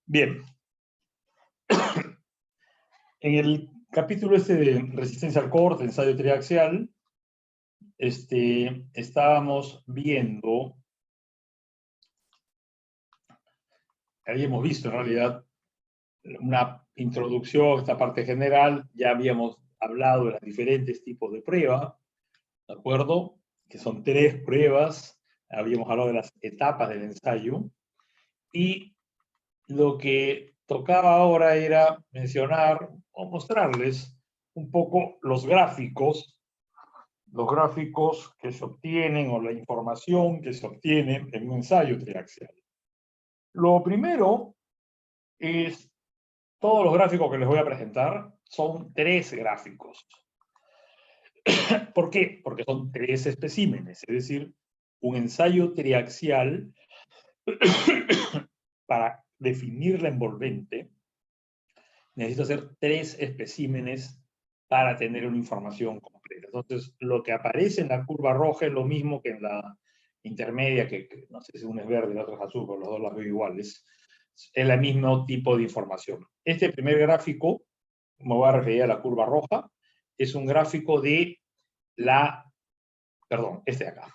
Bien. En el capítulo de resistencia al corte, ensayo triaxial, estábamos viendo, habíamos visto en realidad una introducción, esta parte general, ya habíamos hablado de los diferentes tipos de prueba, ¿de acuerdo? Que son 3 pruebas, habíamos hablado de las etapas del ensayo, y lo que tocaba ahora era mencionar o mostrarles un poco los gráficos que se obtienen o la información que se obtiene en un ensayo triaxial. Lo primero es, todos los gráficos que les voy a presentar son 3 gráficos. ¿Por qué? Porque son 3 especímenes, es decir, un ensayo triaxial para definir la envolvente necesito hacer 3 especímenes para tener una información completa. Entonces, lo que aparece en la curva roja es lo mismo que en la intermedia, que no sé si una es verde y la otra es azul, pero los dos las veo iguales. Es el mismo tipo de información. Este primer gráfico, me voy a referir a la curva roja, es un gráfico de este de acá.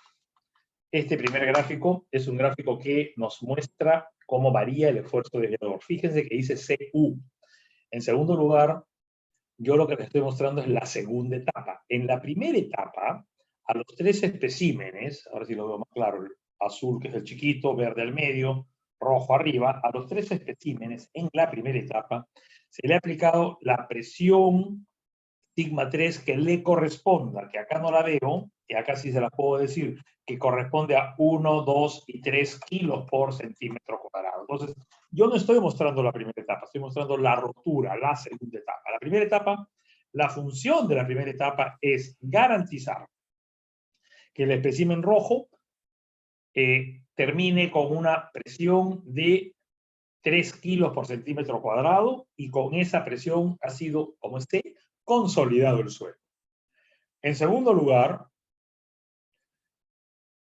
Este primer gráfico es un gráfico que nos muestra cómo varía el esfuerzo desviador. Fíjense que dice CU. En segundo lugar, yo lo que les estoy mostrando es la segunda etapa. En la primera etapa, a los 3 especímenes, ahora sí lo veo más claro, el azul que es el chiquito, verde al medio, rojo arriba, a los 3 especímenes en la primera etapa se le ha aplicado la presión sigma 3 que le corresponda, que acá no la veo, y acá sí se la puedo decir, que corresponde a 1, 2 y 3 kilos por centímetro cuadrado. Entonces, yo no estoy mostrando la primera etapa, estoy mostrando la rotura, la segunda etapa. La primera etapa, la función de la primera etapa es garantizar que el espécimen rojo termine con una presión de 3 kilos por centímetro cuadrado y con esa presión ha sido, como esté, consolidado el suelo. En segundo lugar,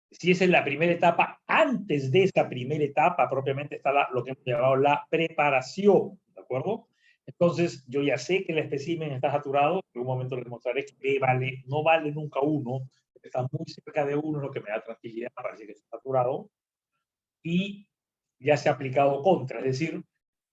si es en la primera etapa, antes de esa primera etapa propiamente está lo que hemos llamado la preparación, ¿de acuerdo? Entonces, yo ya sé que el espécimen está saturado, en un momento les mostraré que no vale nunca 1, está muy cerca de 1, lo que me da tranquilidad para decir que está saturado, y ya se ha aplicado contra, es decir,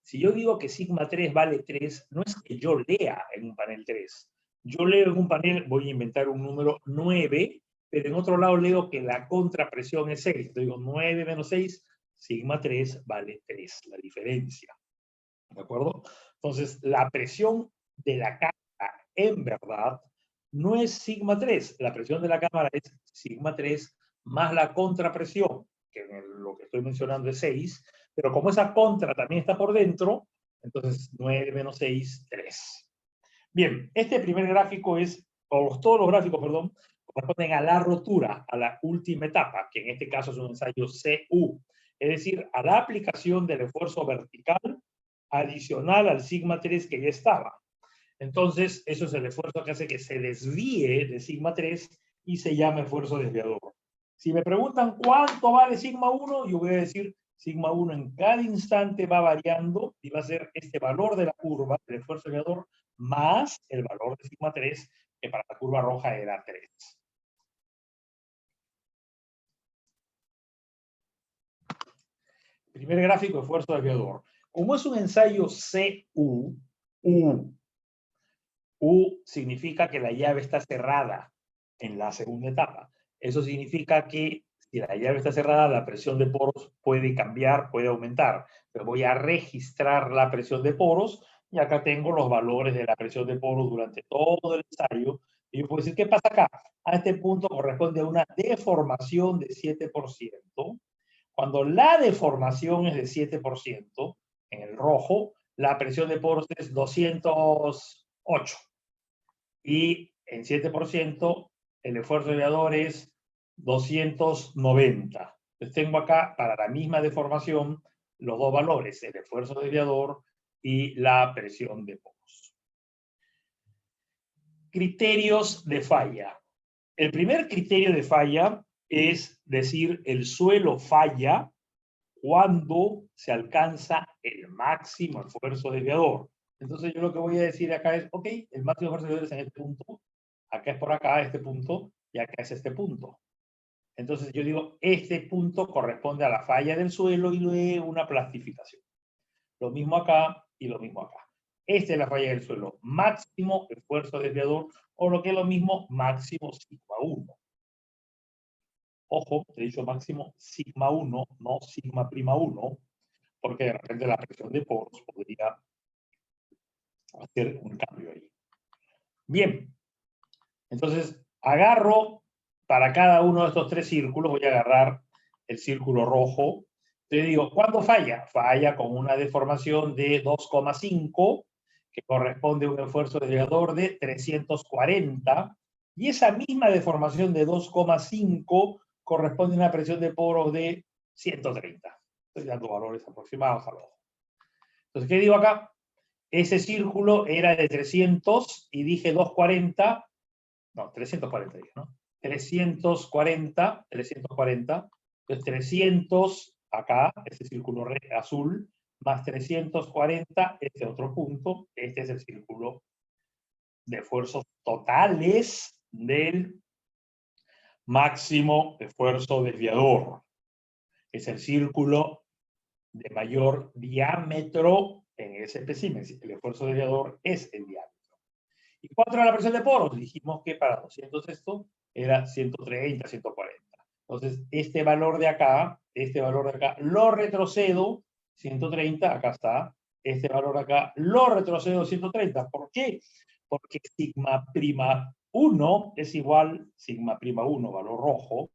si yo digo que sigma 3 vale 3, no es que yo lea en un panel 3. Yo leo en un panel, voy a inventar un número 9, pero en otro lado leo que la contrapresión es 6. Entonces digo 9 menos 6, sigma 3 vale 3, la diferencia. ¿De acuerdo? Entonces, la presión de la cámara, en verdad, no es sigma 3. La presión de la cámara es sigma 3 más la contrapresión, que en lo que estoy mencionando es 6, pero como esa contra también está por dentro, entonces 9 menos 6, 3. Bien, este primer gráfico es, todos los gráficos, perdón, corresponden a la rotura, a la última etapa, que en este caso es un ensayo CU, es decir, a la aplicación del esfuerzo vertical adicional al sigma 3 que ya estaba. Entonces, eso es el esfuerzo que hace que se desvíe de sigma 3 y se llama esfuerzo desviador. Si me preguntan cuánto vale sigma 1, yo voy a decir sigma 1 en cada instante va variando y va a ser este valor de la curva, el esfuerzo desviador, más el valor de sigma 3, que para la curva roja era 3. Primer gráfico, esfuerzo desviador. Como es un ensayo CU, U significa que la llave está cerrada en la segunda etapa. Eso significa que si la llave está cerrada, la presión de poros puede cambiar, puede aumentar. Pero voy a registrar la presión de poros y acá tengo los valores de la presión de poros durante todo el ensayo. Y yo puedo decir, ¿qué pasa acá? A este punto corresponde a una deformación de 7%. Cuando la deformación es de 7%, en el rojo, la presión de poros es 208. Y en 7% el esfuerzo desviador es 290. Entonces tengo acá, para la misma deformación, los dos valores, el esfuerzo desviador y la presión de poros. Criterios de falla. El primer criterio de falla es decir, el suelo falla cuando se alcanza el máximo esfuerzo desviador. Entonces yo lo que voy a decir acá es, ok, el máximo esfuerzo desviador es en este punto, acá es por acá, este punto, y acá es este punto. Entonces yo digo, este punto corresponde a la falla del suelo y luego una plastificación. Lo mismo acá y lo mismo acá. Esta es la falla del suelo, máximo esfuerzo desviador, o lo que es lo mismo, máximo sigma 1. Ojo, he dicho máximo sigma 1, no sigma prima 1, porque de repente la presión de poros podría hacer un cambio ahí. Bien, entonces agarro para cada uno de estos tres círculos, voy a agarrar el círculo rojo. Te digo, ¿cuándo falla? Falla con una deformación de 2,5, que corresponde a un esfuerzo desviador de 340, y esa misma deformación de 2,5 corresponde a una presión de poros de 130. Estoy dando valores aproximados al ojo. Entonces, ¿qué digo acá? Ese círculo era de 300 y dije 240, no, 340 dije, ¿no? 340, entonces 300 acá, este círculo azul, más 340, este otro punto, este es el círculo de esfuerzos totales del máximo esfuerzo desviador. Es el círculo de mayor diámetro en ese espécimen. El esfuerzo desviador es el diámetro. ¿Y cuánto era la presión de poros? Dijimos que para 200 esto era 130, 140. Entonces, este valor de acá, lo retrocedo 130, acá está. Este valor acá lo retrocedo 130. ¿Por qué? Porque sigma prima 1 es igual, sigma prima 1, valor rojo,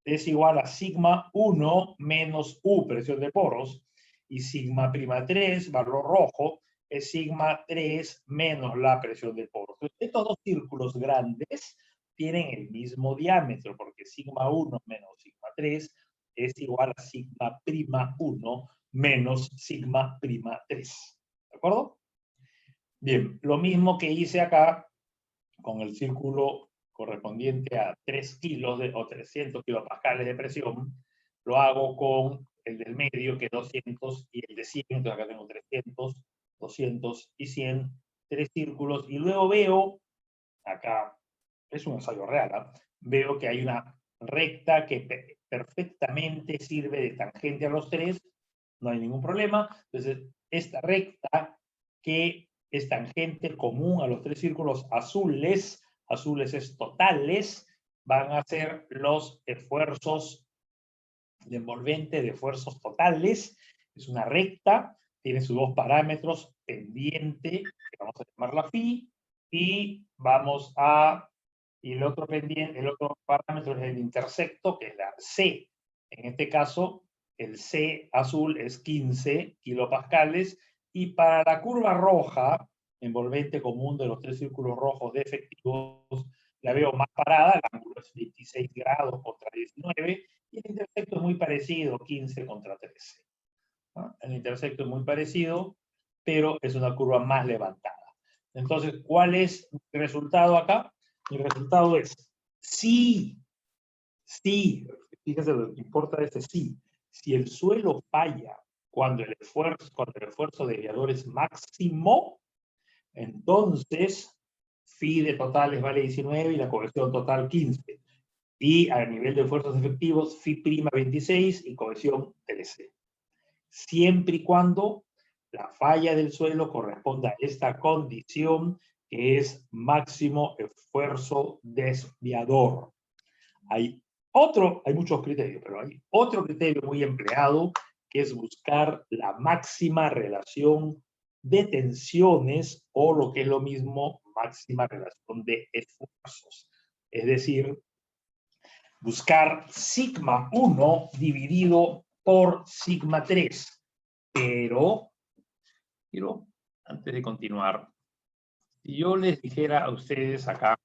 es igual a sigma 1 menos U, presión de poros, y sigma prima 3, valor rojo, es sigma 3 menos la presión de poros. Entonces, estos dos círculos grandes tienen el mismo diámetro, porque sigma 1 menos sigma 3 es igual a sigma prima 1 menos sigma prima 3. ¿De acuerdo? Bien, lo mismo que hice acá con el círculo correspondiente a 3 kilos o 300 kilopascales de presión, lo hago con el del medio, que es 200, y el de 100, entonces acá tengo 300, 200 y 100, tres círculos, y luego veo, acá es un ensayo real, ¿eh? Veo que hay una recta que perfectamente sirve de tangente a los tres, no hay ningún problema. Entonces, esta recta que es tangente común a los tres círculos azules es totales, van a ser los esfuerzos de envolvente de esfuerzos totales. Es una recta, tiene sus dos parámetros, pendiente, que vamos a llamarla phi, y vamos a, y el otro pendiente, el otro parámetro es el intersecto, que es la C. En este caso, el C azul es 15 kilopascales, y para la curva roja, envolvente común de los tres círculos rojos de efectivos, la veo más parada, el ángulo es 26 grados contra 19, y el intersecto es muy parecido, 15 contra 13. ¿No? El intersecto es muy parecido, pero es una curva más levantada. Entonces, ¿cuál es el resultado acá? El resultado es sí, fíjense lo que importa este sí. Si el suelo falla cuando el esfuerzo desviador es máximo, entonces phi de totales vale 19 y la cohesión total 15. Y a nivel de esfuerzos efectivos, phi' 26 y cohesión 13. Siempre y cuando la falla del suelo corresponda a esta condición, que es máximo esfuerzo desviador. Hay muchos criterios, pero hay otro criterio muy empleado, que es buscar la máxima relación de tensiones, o lo que es lo mismo, máxima relación de esfuerzos. Es decir, buscar sigma 1 dividido por sigma 3. Pero, antes de continuar, si yo les dijera a ustedes acá,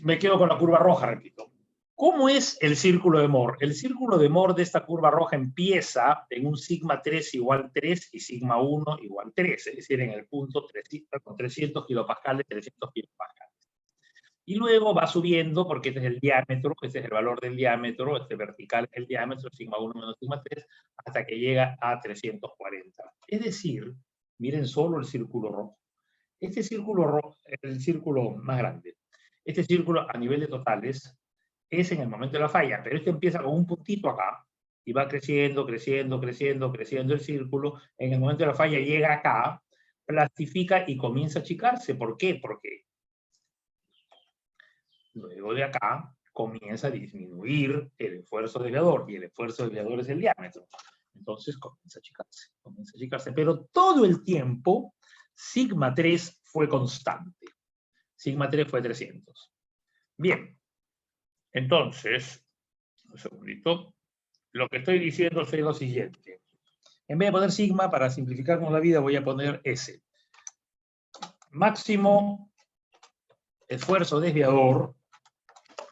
me quedo con la curva roja, repito. ¿Cómo es el círculo de Moore? El círculo de Moore de esta curva roja empieza en un sigma 3 igual 3 y sigma 1 igual 3, es decir, en el punto 300 kilopascales, 300 kilopascales. Y luego va subiendo, porque este es el diámetro, este es el valor del diámetro, este vertical es el diámetro, sigma 1 menos sigma 3, hasta que llega a 340. Es decir, miren solo el círculo rojo. Este círculo rojo es el círculo más grande. Este círculo a nivel de totales es en el momento de la falla, pero este empieza con un puntito acá y va creciendo, creciendo, creciendo, creciendo el círculo. En el momento de la falla llega acá, plastifica y comienza a achicarse. ¿Por qué? Porque luego de acá comienza a disminuir el esfuerzo desviador, y el esfuerzo desviador es el diámetro. Entonces comienza a achicarse, comienza a achicarse. Pero todo el tiempo, sigma 3 fue constante. Sigma 3 fue 300. Bien, entonces, un segundito, lo que estoy diciendo es lo siguiente. En vez de poner sigma, para simplificarnos la vida, voy a poner S. Máximo esfuerzo desviador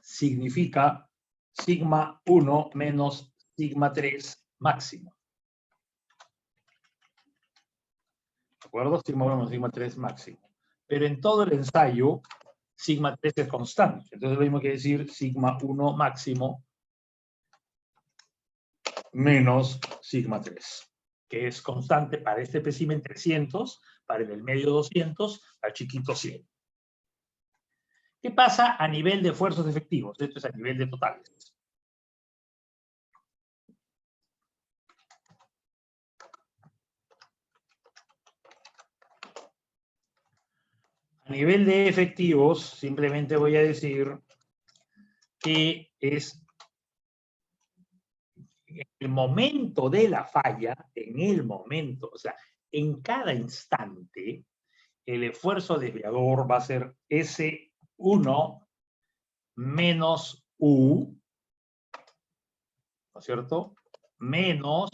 significa sigma 1 menos sigma 3 máximo. ¿De acuerdo? Sigma 1 menos sigma 3 máximo. Pero en todo el ensayo, sigma 3 es constante. Entonces lo mismo que decir sigma 1 máximo menos sigma 3, que es constante para este espécimen 300, para el del medio 200, al chiquito 100. ¿Qué pasa a nivel de esfuerzos efectivos? Esto es a nivel de totales. A nivel de efectivos, simplemente voy a decir que es el momento de la falla, en el momento, o sea, en cada instante, el esfuerzo desviador va a ser S1 menos U, ¿no es cierto? Menos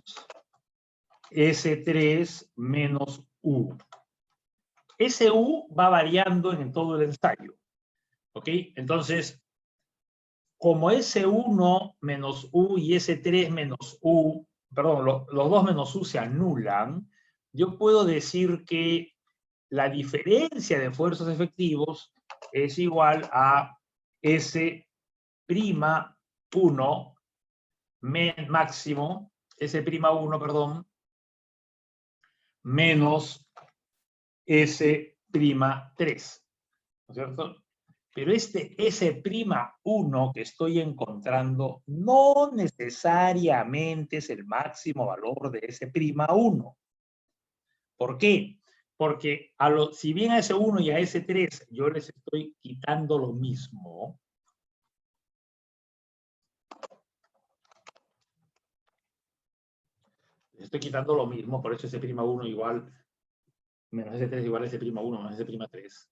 S3 menos U. Ese U va variando en todo el ensayo. ¿Ok? Entonces, como S1 menos U y S3 menos U, perdón, los dos menos U se anulan, yo puedo decir que la diferencia de esfuerzos efectivos es igual a S' 1 máximo, S'1, perdón, menos S'3, ¿no es cierto? Pero este S'1 que estoy encontrando no necesariamente es el máximo valor de S'1. ¿Por qué? Porque si bien a S1 y a S3 yo les estoy quitando lo mismo, les estoy quitando lo mismo, por eso S'1 igual, menos S3 igual a S'1 menos S'3.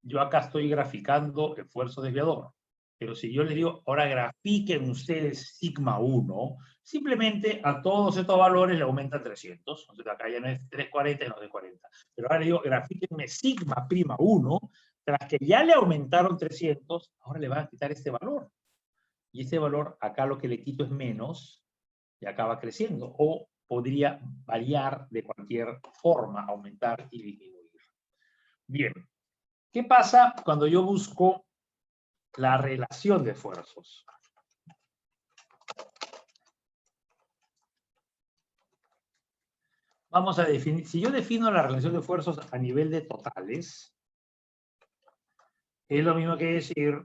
Yo acá estoy graficando esfuerzo desviador, pero si yo les digo, ahora grafiquen ustedes sigma 1, simplemente a todos estos valores le aumentan 300, entonces acá ya no es 340, no es 40. Pero ahora le digo, grafíquenme sigma prima 1, tras que ya le aumentaron 300, ahora le van a quitar este valor. Y este valor, acá lo que le quito es menos, y acá va creciendo, o podría variar de cualquier forma, aumentar y disminuir. Bien. ¿Qué pasa cuando yo busco la relación de esfuerzos? Vamos a definir, si yo defino la relación de esfuerzos a nivel de totales, es lo mismo que decir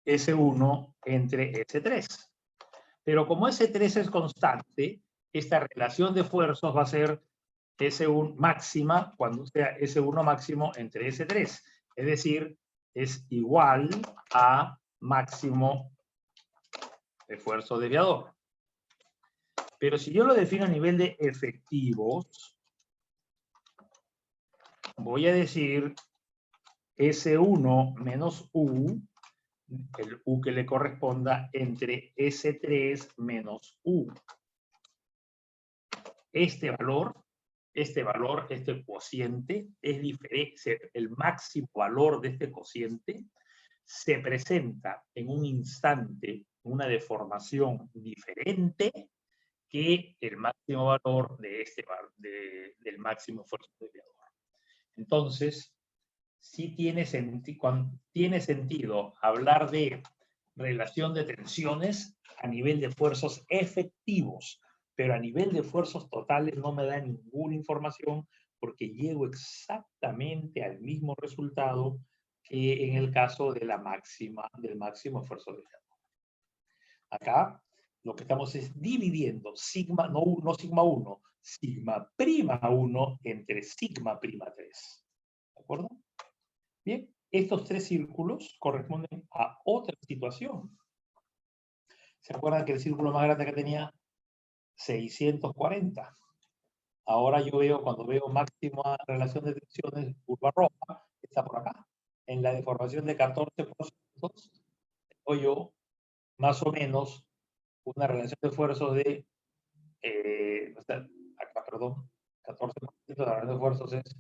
S1 entre S3. Pero como S3 es constante, esta relación de esfuerzos va a ser S1 máxima cuando sea S1 máximo entre S3. Es decir, es igual a máximo esfuerzo desviador. Pero si yo lo defino a nivel de efectivos, voy a decir S1 menos U, el U que le corresponda entre S3 menos U. Este cociente, es diferente, el máximo valor de este cociente se presenta en un instante, una deformación diferente que el máximo valor de del máximo esfuerzo desviador. Entonces, sí tiene, tiene sentido hablar de relación de tensiones a nivel de esfuerzos efectivos, pero a nivel de esfuerzos totales no me da ninguna información porque llego exactamente al mismo resultado que en el caso de la del máximo esfuerzo de viento. Acá lo que estamos es dividiendo sigma, no sigma 1, sigma prima 1 entre sigma prima 3. ¿De acuerdo? Bien, estos tres círculos corresponden a otra situación. ¿Se acuerdan que el círculo más grande que tenía 640? Ahora yo veo, cuando veo máxima relación de tensiones, curva roja, está por acá. En la deformación de 14%, tengo yo más o menos una relación de esfuerzos de, acá, perdón, 14%, la relación de esfuerzos es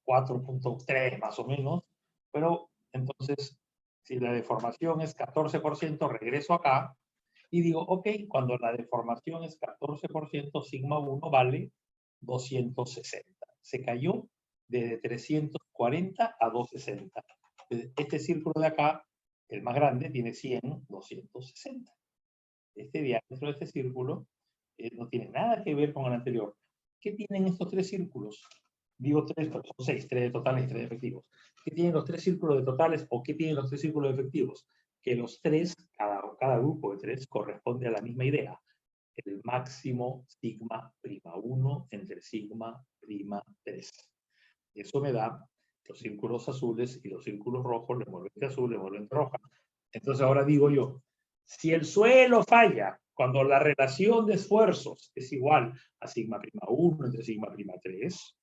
4.3 más o menos, pero entonces, si la deformación es 14%, regreso acá y digo, ok, cuando la deformación es 14%, sigma 1 vale 260. Se cayó desde 340 a 260. Este círculo de acá, el más grande, tiene 100, 260. Este diámetro de este círculo no tiene nada que ver con el anterior. ¿Qué tienen estos tres círculos? Digo tres, pero son seis, tres de totales y tres de efectivos. ¿Qué tienen los tres círculos de totales o qué tienen los tres círculos de efectivos? Que los tres, cada grupo de tres, corresponde a la misma idea. El máximo sigma prima 1 entre sigma prima 3. Eso me da los círculos azules y los círculos rojos, le envolvente azul, le envolvente roja. Entonces ahora digo yo, si el suelo falla cuando la relación de esfuerzos es igual a sigma prima 1 entre sigma prima 3,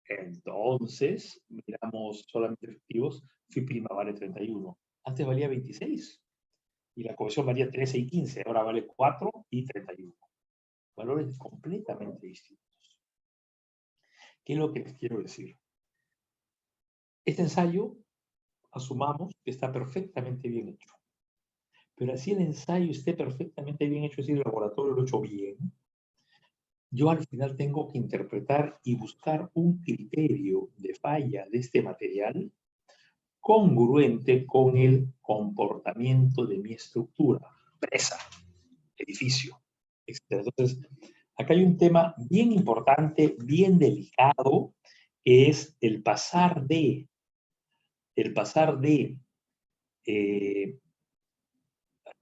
entonces miramos solamente efectivos, phi prima vale 31. Antes valía 26 y la cohesión valía 13 y 15, ahora vale 4 y 31. Valores completamente distintos. ¿Qué es lo que les quiero decir? Este ensayo, asumamos que está perfectamente bien hecho. Pero así el ensayo esté perfectamente bien hecho, es decir, el laboratorio lo ha hecho bien, yo al final tengo que interpretar y buscar un criterio de falla de este material congruente con el comportamiento de mi estructura, presa, edificio, etc. Entonces, acá hay un tema bien importante, bien delicado, que es el pasar de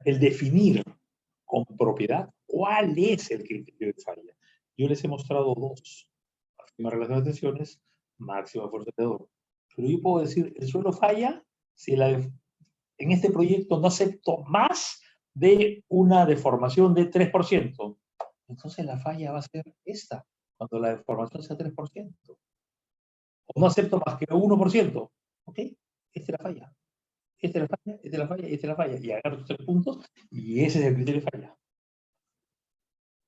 el definir con propiedad cuál es el criterio de falla. Yo les he mostrado dos: máxima relación de tensiones, máxima fuerza de dedo. Pero yo puedo decir, el suelo falla si en este proyecto no acepto más de una deformación de 3%. Entonces la falla va a ser esta, cuando la deformación sea 3%. O no acepto más que 1%. ¿Ok? Esta es la falla. Esta es la falla, esta es la falla, esta es la falla. Y agarro estos 3 puntos y ese es el criterio de falla.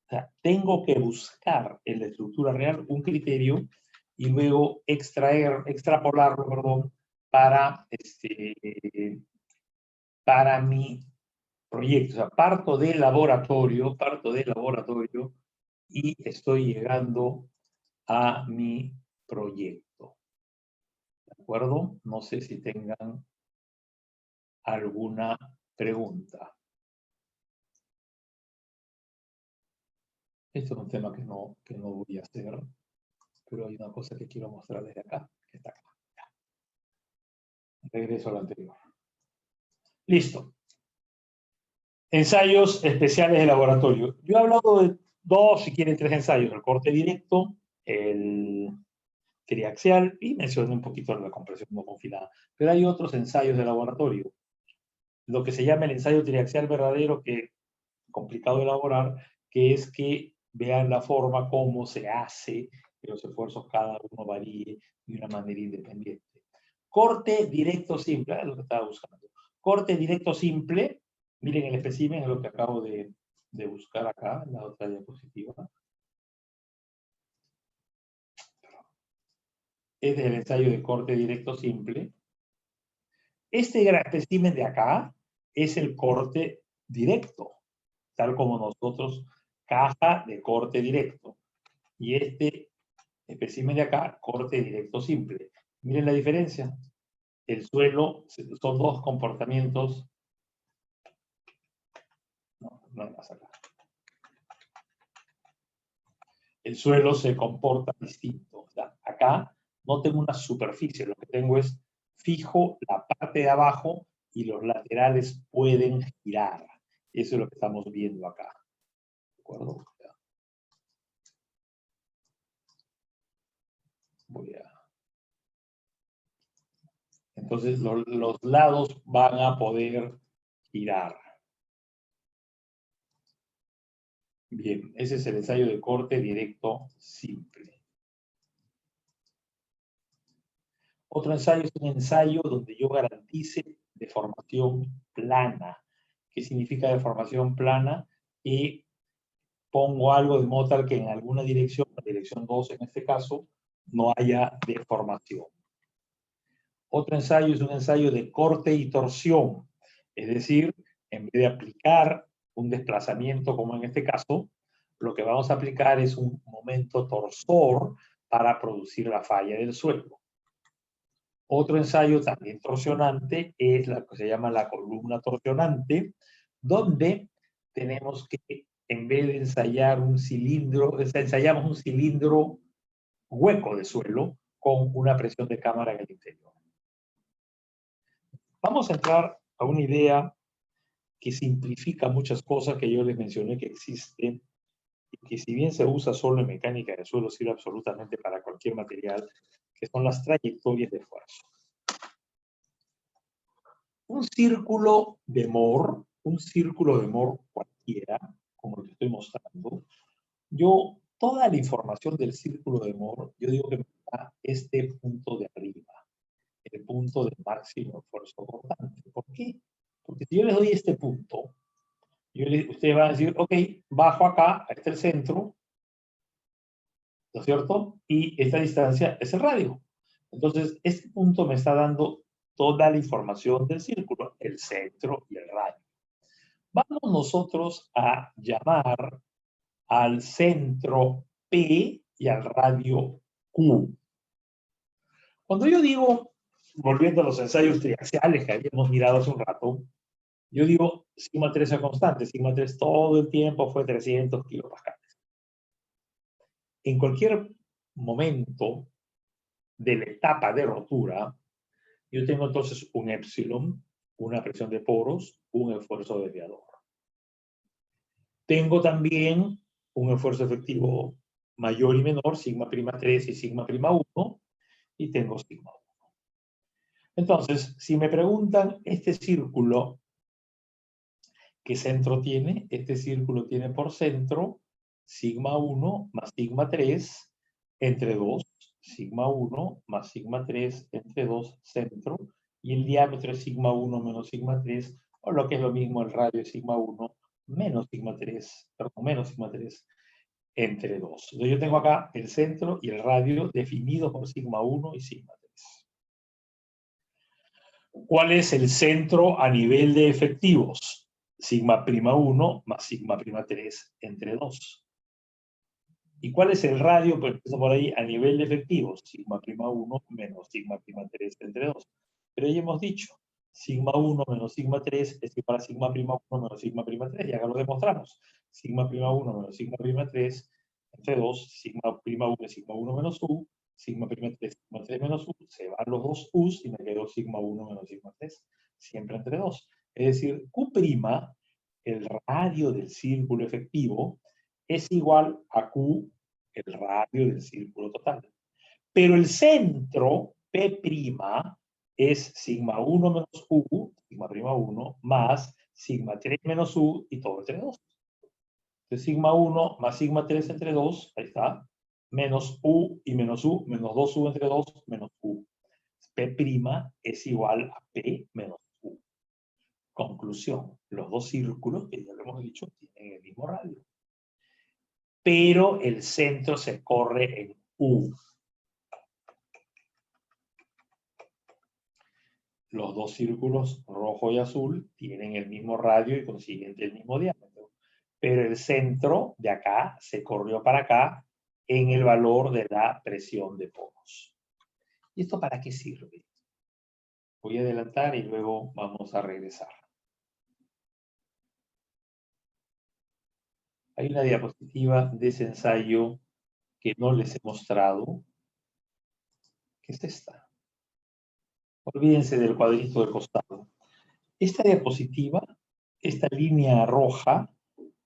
O sea, tengo que buscar en la estructura real un criterio y luego extrapolarlo, perdón, para mi proyecto. O sea, parto del laboratorio y estoy llegando a mi proyecto. ¿De acuerdo? No sé si tengan alguna pregunta. Esto es un tema que no voy a hacer, pero hay una cosa que quiero mostrar desde acá, que está acá. Regreso al anterior. Listo. Ensayos especiales de laboratorio. Yo he hablado de dos, si quieren, tres ensayos: el corte directo, el triaxial, y mencioné un poquito la compresión no confinada. Pero hay otros ensayos de laboratorio. Lo que se llama el ensayo triaxial verdadero, que es complicado de elaborar, que es que vean la forma como se hace, que los esfuerzos cada uno varíe de una manera independiente. Corte directo simple, es lo que estaba buscando. Corte directo simple, miren el espécimen, es lo que acabo de buscar acá, en la otra diapositiva. Este es el ensayo de corte directo simple. Este espécimen de acá es el corte directo, tal como nosotros, caja de corte directo. Y este espécimen de acá, corte directo simple. Miren la diferencia. El suelo son dos comportamientos. No hay más acá. El suelo se comporta distinto. O sea, acá no tengo una superficie, lo que tengo es fijo la parte de abajo y los laterales pueden girar. Eso es lo que estamos viendo acá. ¿De acuerdo? Entonces los lados van a poder girar. Bien, ese es el ensayo de corte directo simple. Otro ensayo es un ensayo donde yo garantice deformación plana. ¿Qué significa deformación plana? Y pongo algo de modo tal que en alguna dirección, la dirección 2 en este caso, no haya deformación. Otro ensayo es un ensayo de corte y torsión. Es decir, en vez de aplicar un desplazamiento como en este caso, lo que vamos a aplicar es un momento torsor para producir la falla del suelo. Otro ensayo también torsionante es la que se llama la columna torsionante, donde tenemos que, en vez de ensayar un cilindro, ensayamos un cilindro hueco de suelo con una presión de cámara en el interior. Vamos a entrar a una idea que simplifica muchas cosas que yo les mencioné que existen y que si bien se usa solo en mecánica de suelo, sirve absolutamente para cualquier material, que son las trayectorias de fuerza. Un círculo de Moore cualquiera, como lo que estoy mostrando, toda la información del círculo de Moore, yo digo que me da este punto de arriba, el punto de máximo esfuerzo cortante. ¿Por qué? Porque si yo les doy este punto, ustedes van a decir, ok, bajo acá, este es el centro, ¿no es cierto? Y esta distancia es el radio. Entonces, este punto me está dando toda la información del círculo, el centro y el radio. Vamos nosotros a llamar al centro P y al radio Q. Cuando yo digo, volviendo a los ensayos triaxiales que habíamos mirado hace un rato, yo digo sigma 3 es constante, sigma 3 todo el tiempo fue 300 kilopascales. En cualquier momento de la etapa de rotura, yo tengo entonces un épsilon, una presión de poros, un esfuerzo desviador. Tengo también un esfuerzo efectivo mayor y menor, sigma prima 3 y sigma prima 1, y tengo sigma 1. Entonces, si me preguntan este círculo, ¿qué centro tiene? Este círculo tiene por centro sigma 1 más sigma 3 entre 2, sigma 1 más sigma 3 entre 2 centro, y el diámetro es sigma 1 menos sigma 3, o lo que es lo mismo, el radio es sigma 1 menos sigma 3, perdón, menos sigma 3 entre 2. Entonces yo tengo acá el centro y el radio definidos por sigma 1 y sigma 3. ¿Cuál es el centro a nivel de efectivos? Sigma prima 1 más sigma prima 3 entre 2. ¿Y cuál es el radio? Pues empiezo por ahí a nivel de efectivos. Sigma prima 1 menos sigma prima 3 entre 2. Pero ya hemos dicho, sigma 1 menos sigma 3 es igual a sigma prima 1 menos sigma prima 3. Y acá lo demostramos. Sigma prima 1 menos sigma prima 3 entre 2. Sigma prima 1 es sigma 1 menos u. Sigma prima 3, sigma 3 menos u. Se van los dos u's y me quedó sigma 1 menos sigma 3. Siempre entre 2. Es decir, q', el radio del círculo efectivo, es igual a Q, el radio del círculo total. Pero el centro, P', es sigma 1 menos U, sigma prima 1, más sigma 3 menos U y todo entre 2. Entonces, sigma 1 más sigma 3 entre 2, ahí está, menos U y menos U, menos 2U entre 2, menos U. P' es igual a P menos U. Conclusión, los dos círculos, que ya lo hemos dicho, tienen el mismo radio. Pero el centro se corre en U. Los dos círculos, rojo y azul, tienen el mismo radio y consiguiente el mismo diámetro. Pero el centro de acá se corrió para acá en el valor de la presión de poros. ¿Y esto para qué sirve? Voy a adelantar y luego vamos a regresar. Hay una diapositiva de ese ensayo que no les he mostrado, que es esta. Olvídense del cuadrito del costado. Esta diapositiva, esta línea roja,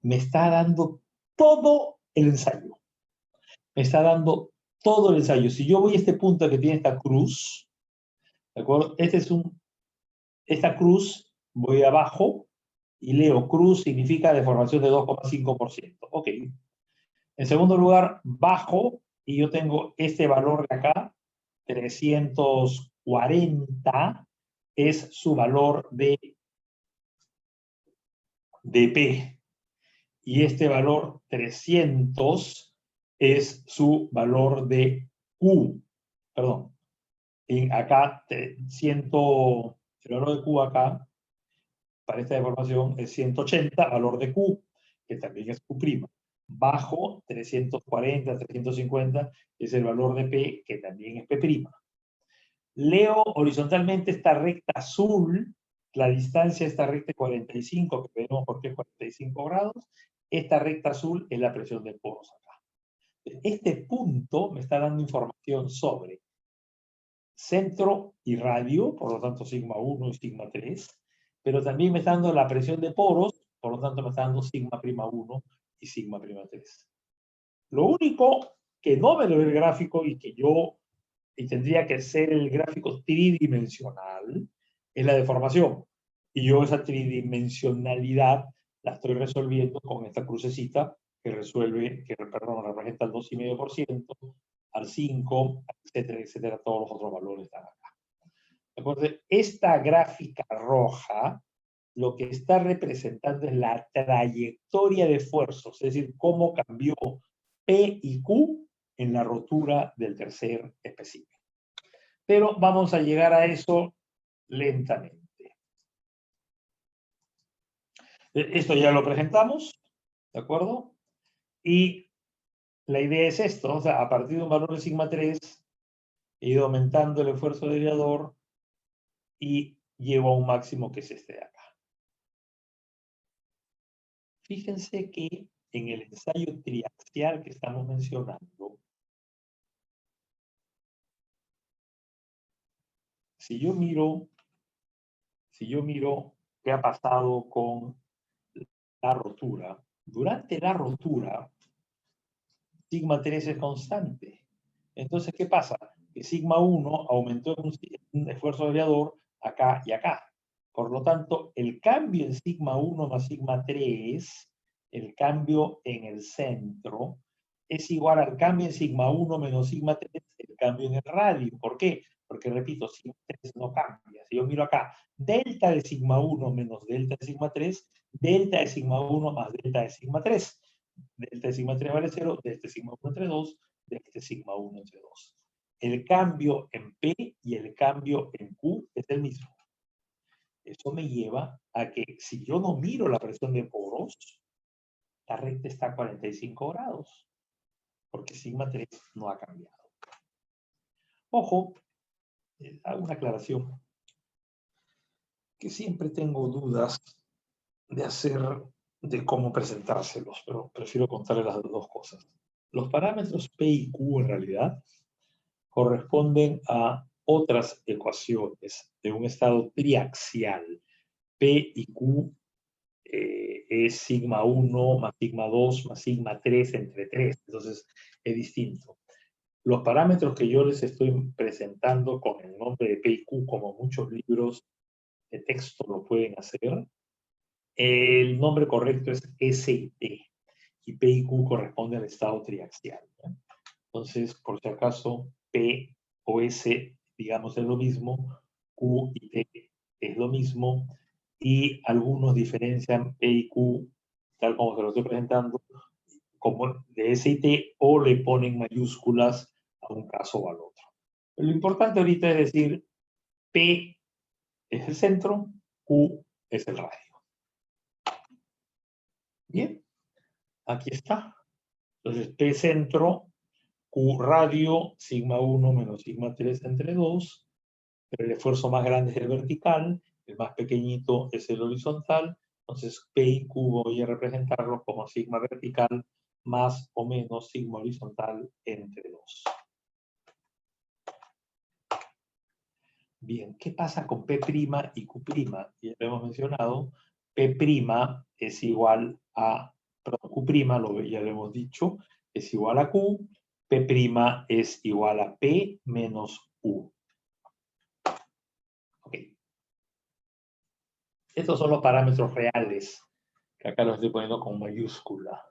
me está dando todo el ensayo. Me está dando todo el ensayo. Si yo voy a este punto que tiene esta cruz, ¿de acuerdo? Esta cruz, voy abajo y leo cruz significa deformación de 2,5%. Ok. En segundo lugar, bajo y yo tengo este valor de acá, 340, es su valor de P. Y este valor 300 es su valor de Q. Perdón. Y acá, el valor de Q acá, para esta deformación, es 180, valor de Q, que también es Q'. Bajo 340, 350, es el valor de P, que también es P'. Leo horizontalmente esta recta azul, la distancia de esta recta es 45, que veremos por qué es 45 grados. Esta recta azul es la presión de poros acá. Este punto me está dando información sobre centro y radio, por lo tanto sigma 1 y sigma 3, pero también me está dando la presión de poros, por lo tanto me está dando sigma prima 1 y sigma prima 3. Lo único que no me lo ve el gráfico y tendría que ser el gráfico tridimensional, es la deformación. Y yo esa tridimensionalidad la estoy resolviendo con esta crucecita que representa el 2,5%, al 5, etcétera, etcétera, todos los otros valores están acá. ¿De acuerdo? Esta gráfica roja lo que está representando es la trayectoria de esfuerzos, es decir, cómo cambió P y Q en la rotura del tercer espécimen. Pero vamos a llegar a eso lentamente. Esto ya lo presentamos, ¿de acuerdo? Y la idea es esto, o sea, a partir de un valor de sigma 3, he ido aumentando el esfuerzo desviador y llego a un máximo que es este de acá. Fíjense que en el ensayo triaxial que estamos mencionando, si yo miro qué ha pasado con la rotura, durante la rotura, sigma 3 es constante. Entonces, ¿qué pasa? Que sigma 1 aumentó un esfuerzo desviador acá y acá. Por lo tanto, el cambio en sigma 1 más sigma 3, el cambio en el centro, es igual al cambio en sigma 1 menos sigma 3, el cambio en el radio. ¿Por qué? Porque, repito, sigma 3 no cambia. Si yo miro acá, delta de sigma 1 menos delta de sigma 3, delta de sigma 1 más delta de sigma 3. Delta de sigma 3 vale 0, delta de sigma 1 entre 2, delta de sigma 1 entre 2. El cambio en P y el cambio en Q es el mismo. Eso me lleva a que si yo no miro la presión de poros, la recta está a 45 grados, porque sigma 3 no ha cambiado. Ojo, hago una aclaración, que siempre tengo dudas de cómo presentárselos, pero prefiero contarles las dos cosas. Los parámetros P y Q en realidad corresponden a otras ecuaciones de un estado triaxial. P y Q es sigma 1 más sigma 2 más sigma 3 entre 3. Entonces, es distinto. Los parámetros que yo les estoy presentando con el nombre de P y Q, como muchos libros de texto lo pueden hacer, el nombre correcto es S y T. Y P y Q corresponde al estado triaxial, ¿no? Entonces, por si acaso, P o S, digamos, es lo mismo, Q y T es lo mismo, y algunos diferencian P y Q, tal como se lo estoy presentando, como de S y T, o le ponen mayúsculas a un caso o al otro. Pero lo importante ahorita es decir, P es el centro, Q es el radio. Bien, aquí está. Entonces, P centro Q radio, sigma 1 menos sigma 3 entre 2, pero el esfuerzo más grande es el vertical, el más pequeñito es el horizontal, entonces P y Q voy a representarlo como sigma vertical más o menos sigma horizontal entre 2. Bien, ¿qué pasa con P' y Q'? Ya lo hemos mencionado, P' es igual a, perdón, Q', ya lo hemos dicho, es igual a Q, P' es igual a P menos U. Ok. Estos son los parámetros reales, que acá los estoy poniendo con mayúscula.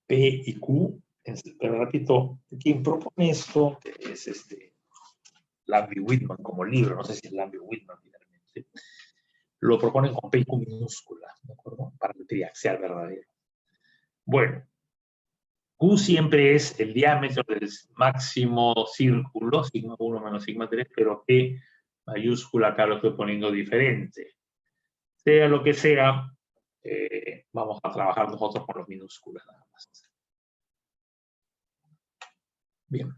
P y Q, pero repito, quien propone esto es Lambie-Whitman como libro, no sé si es Lambie-Whitman finalmente, lo proponen con P y Q minúscula, ¿de acuerdo? Para el triaxial verdadero. Bueno, Q siempre es el diámetro del máximo círculo, sigma 1 menos sigma 3, pero P mayúscula acá lo estoy poniendo diferente. Sea lo que sea, vamos a trabajar nosotros con los minúsculas nada más. Bien.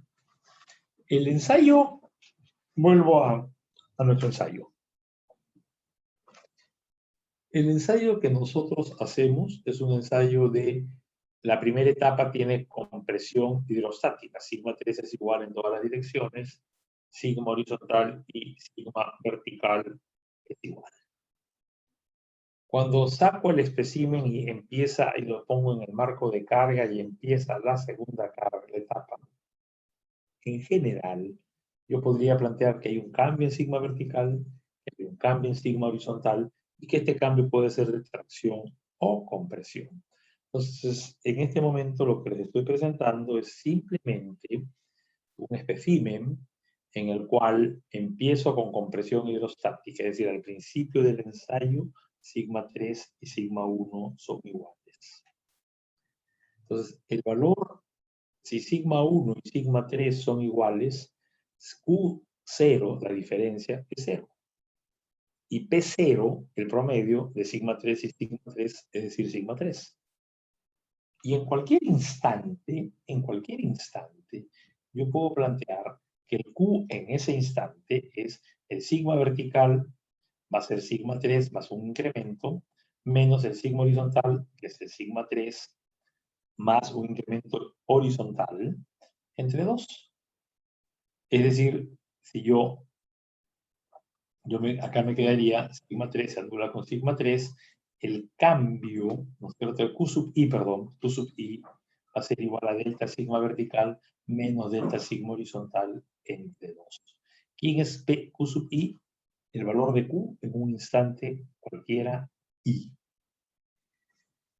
El ensayo, vuelvo a nuestro ensayo. El ensayo que nosotros hacemos es un ensayo de, la primera etapa tiene compresión hidrostática, sigma 3 es igual en todas las direcciones, sigma horizontal y sigma vertical es igual. Cuando saco el espécimen y empieza, y lo pongo en el marco de carga y empieza la segunda carga, la etapa, en general, yo podría plantear que hay un cambio en sigma vertical, que hay un cambio en sigma horizontal, y que este cambio puede ser de tracción o compresión. Entonces, en este momento lo que les estoy presentando es simplemente un espécimen en el cual empiezo con compresión hidrostática, es decir, al principio del ensayo, sigma 3 y sigma 1 son iguales. Entonces, el valor, si sigma 1 y sigma 3 son iguales, Q0, la diferencia, es 0. Y P0, el promedio de sigma 3 y sigma 3, es decir, sigma 3. Y en cualquier instante, yo puedo plantear que el Q en ese instante es el sigma vertical, va a ser sigma 3 más un incremento, menos el sigma horizontal, que es el sigma 3, más un incremento horizontal, entre 2. Es decir, si acá me quedaría sigma 3 se anula con sigma 3, el cambio, ¿no es cierto? El Q sub I, perdón, Q sub I va a ser igual a delta sigma vertical menos delta sigma horizontal entre 2. ¿Quién es P, Q sub I? El valor de Q en un instante cualquiera I.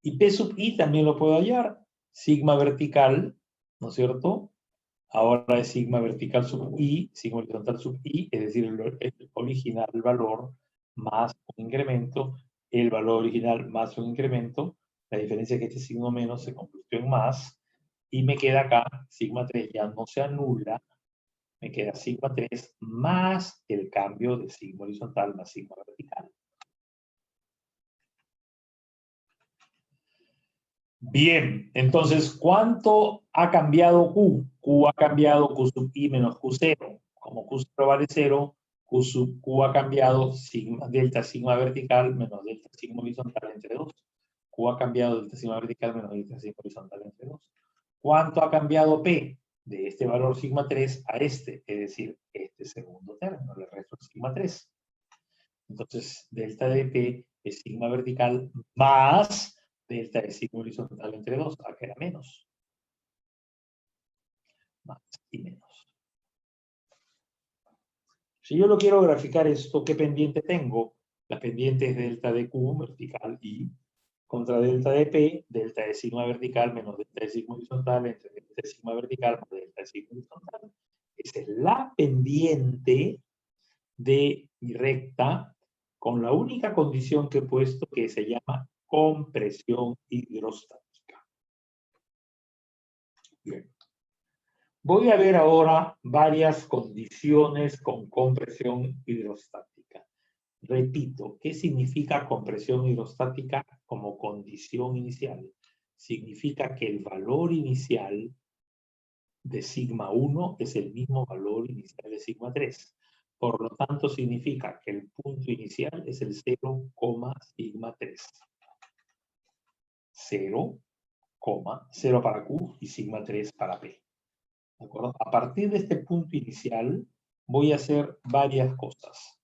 Y P sub I también lo puedo hallar. Sigma vertical, ¿no es cierto? Ahora es sigma vertical sub I, sigma horizontal sub I, es decir, el original valor más un incremento, el valor original más un incremento. La diferencia es que este signo menos se convirtió en más, y me queda acá, sigma 3 ya no se anula, me queda sigma 3 más el cambio de sigma horizontal más sigma vertical. Bien, entonces, ¿cuánto ha cambiado Q? Q ha cambiado Q sub I menos Q0. Como Q0 vale 0, Q sub Q ha cambiado sigma, delta sigma vertical menos delta sigma horizontal entre 2. Q ha cambiado delta sigma vertical menos delta sigma horizontal entre 2. ¿Cuánto ha cambiado P? De este valor sigma 3 a este, es decir, este segundo término, le resto sigma 3. Entonces, delta de P es sigma vertical más delta de sigma horizontal entre 2, acá era menos. Más y menos. Si yo lo quiero graficar esto, ¿qué pendiente tengo? La pendiente es delta de Q vertical I contra delta de P, delta de sigma vertical menos delta de sigma horizontal entre delta de sigma vertical más delta de sigma horizontal. Esa es la pendiente de mi recta con la única condición que he puesto que se llama compresión hidrostática. Bien. Voy a ver ahora varias condiciones con compresión hidrostática. Repito, ¿qué significa compresión hidrostática como condición inicial? significa que el valor inicial de sigma 1 es el mismo valor inicial de sigma 3. Por lo tanto, significa que el punto inicial es el 0, sigma 3. 0, 0 para Q y sigma 3 para P. ¿De acuerdo? A partir de este punto inicial, voy a hacer varias cosas.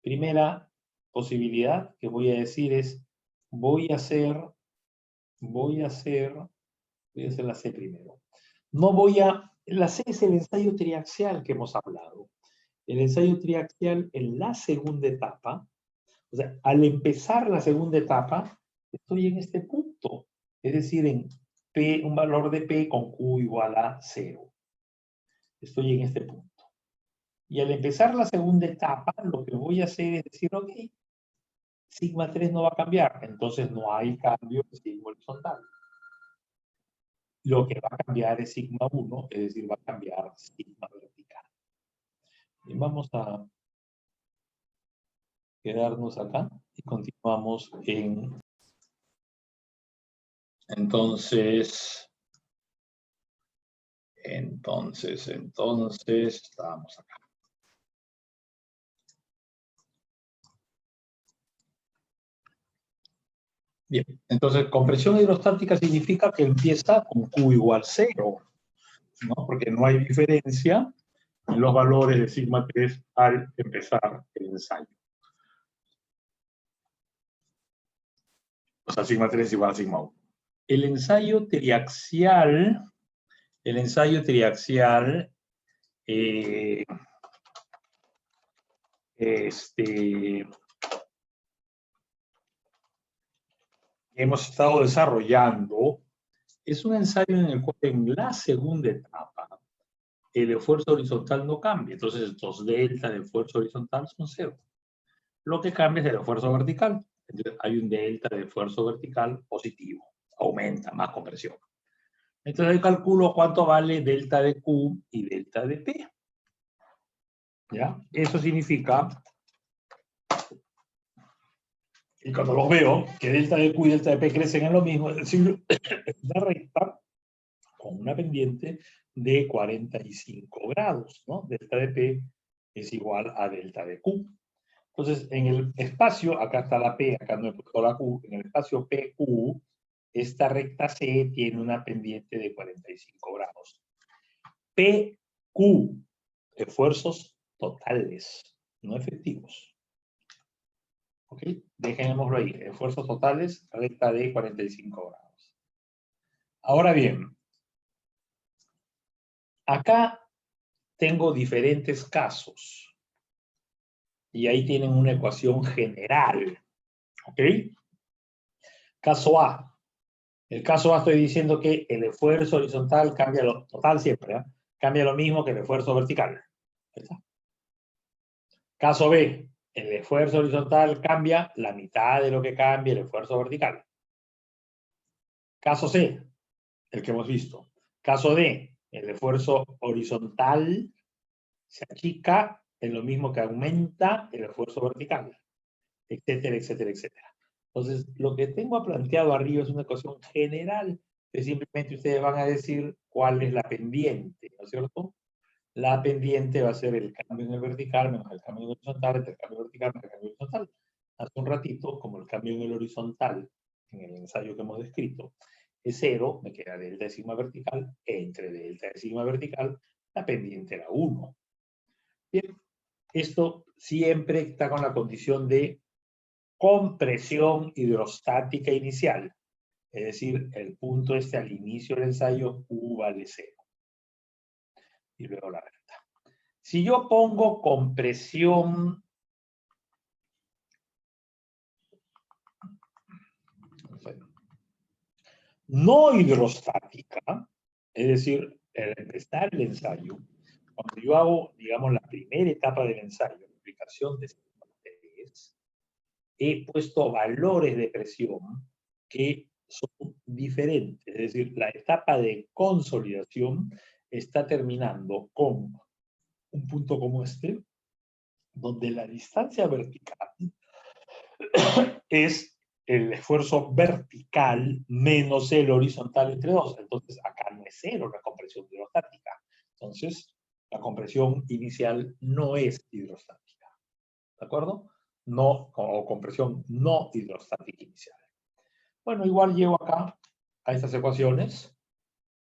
Primera posibilidad que voy a decir es, voy a hacer la C primero. La C es el ensayo triaxial que hemos hablado. El ensayo triaxial en la segunda etapa, o sea, al empezar la segunda etapa, estoy en este punto. Es decir, en P, un valor de P con Q igual a 0. Estoy en este punto. Y al empezar la segunda etapa, lo que voy a hacer es decir, ok, sigma 3 no va a cambiar, entonces no hay cambio de sigma horizontal. Lo que va a cambiar es sigma 1, es decir, va a cambiar sigma vertical. Y vamos a quedarnos acá y continuamos en... Entonces, estábamos acá. Bien, entonces compresión hidrostática significa que empieza con Q igual 0, ¿no? Porque no hay diferencia en los valores de sigma 3 al empezar el ensayo. O sea, sigma 3 igual a sigma 1. El ensayo triaxial hemos estado desarrollando, es un ensayo en el cual en la segunda etapa el esfuerzo horizontal no cambia. Entonces, los delta de esfuerzo horizontal son 0. Lo que cambia es el esfuerzo vertical. Entonces, hay un delta de esfuerzo vertical positivo. Aumenta, más compresión. Entonces, yo calculo cuánto vale delta de Q y delta de P. ¿Ya? Eso significa, y cuando los veo, que delta de Q y delta de P crecen en lo mismo, es decir, una recta con una pendiente de 45 grados, ¿no? Delta de P es igual a delta de Q. Entonces, en el espacio, acá está la P, acá no he puesto la Q, en el espacio PQ, esta recta C tiene una pendiente de 45 grados. PQ, esfuerzos totales, no efectivos. ¿Ok? Dejémoslo ahí, esfuerzos totales, recta de 45 grados. Ahora bien, acá tengo diferentes casos. Y ahí tienen una ecuación general. ¿Ok? Caso A. El caso A estoy diciendo que el esfuerzo horizontal cambia lo total siempre, ¿eh? Cambia lo mismo que el esfuerzo vertical. Caso B. El esfuerzo horizontal cambia la mitad de lo que cambia el esfuerzo vertical. Caso C. El que hemos visto. Caso D. El esfuerzo horizontal se achica en lo mismo que aumenta el esfuerzo vertical, etcétera, etcétera, etcétera. Entonces, lo que tengo planteado arriba es una ecuación general, que simplemente ustedes van a decir cuál es la pendiente, ¿no es cierto? La pendiente va a ser el cambio en el vertical menos el cambio en el horizontal, entre el cambio vertical menos el cambio horizontal. Hace un ratito, como el cambio en el horizontal, en el ensayo que hemos descrito, es 0, me queda delta de sigma vertical, entre delta de sigma vertical, la pendiente era 1. Bien, esto siempre está con la condición de compresión hidrostática inicial. Es decir, el punto al inicio del ensayo, U vale 0. Y luego la recta. Si yo pongo compresión no hidrostática, es decir, al empezar el ensayo, cuando yo hago, digamos, la primera etapa del ensayo, la aplicación de sigma 3, he puesto valores de presión que son diferentes. Es decir, la etapa de consolidación está terminando con un punto como este, donde la distancia vertical es el esfuerzo vertical menos el horizontal entre dos. Entonces, acá no es cero la compresión hidrostática. Entonces, la compresión inicial no es hidrostática. ¿De acuerdo? No, o compresión no hidrostática inicial. Bueno, igual llego acá a estas ecuaciones,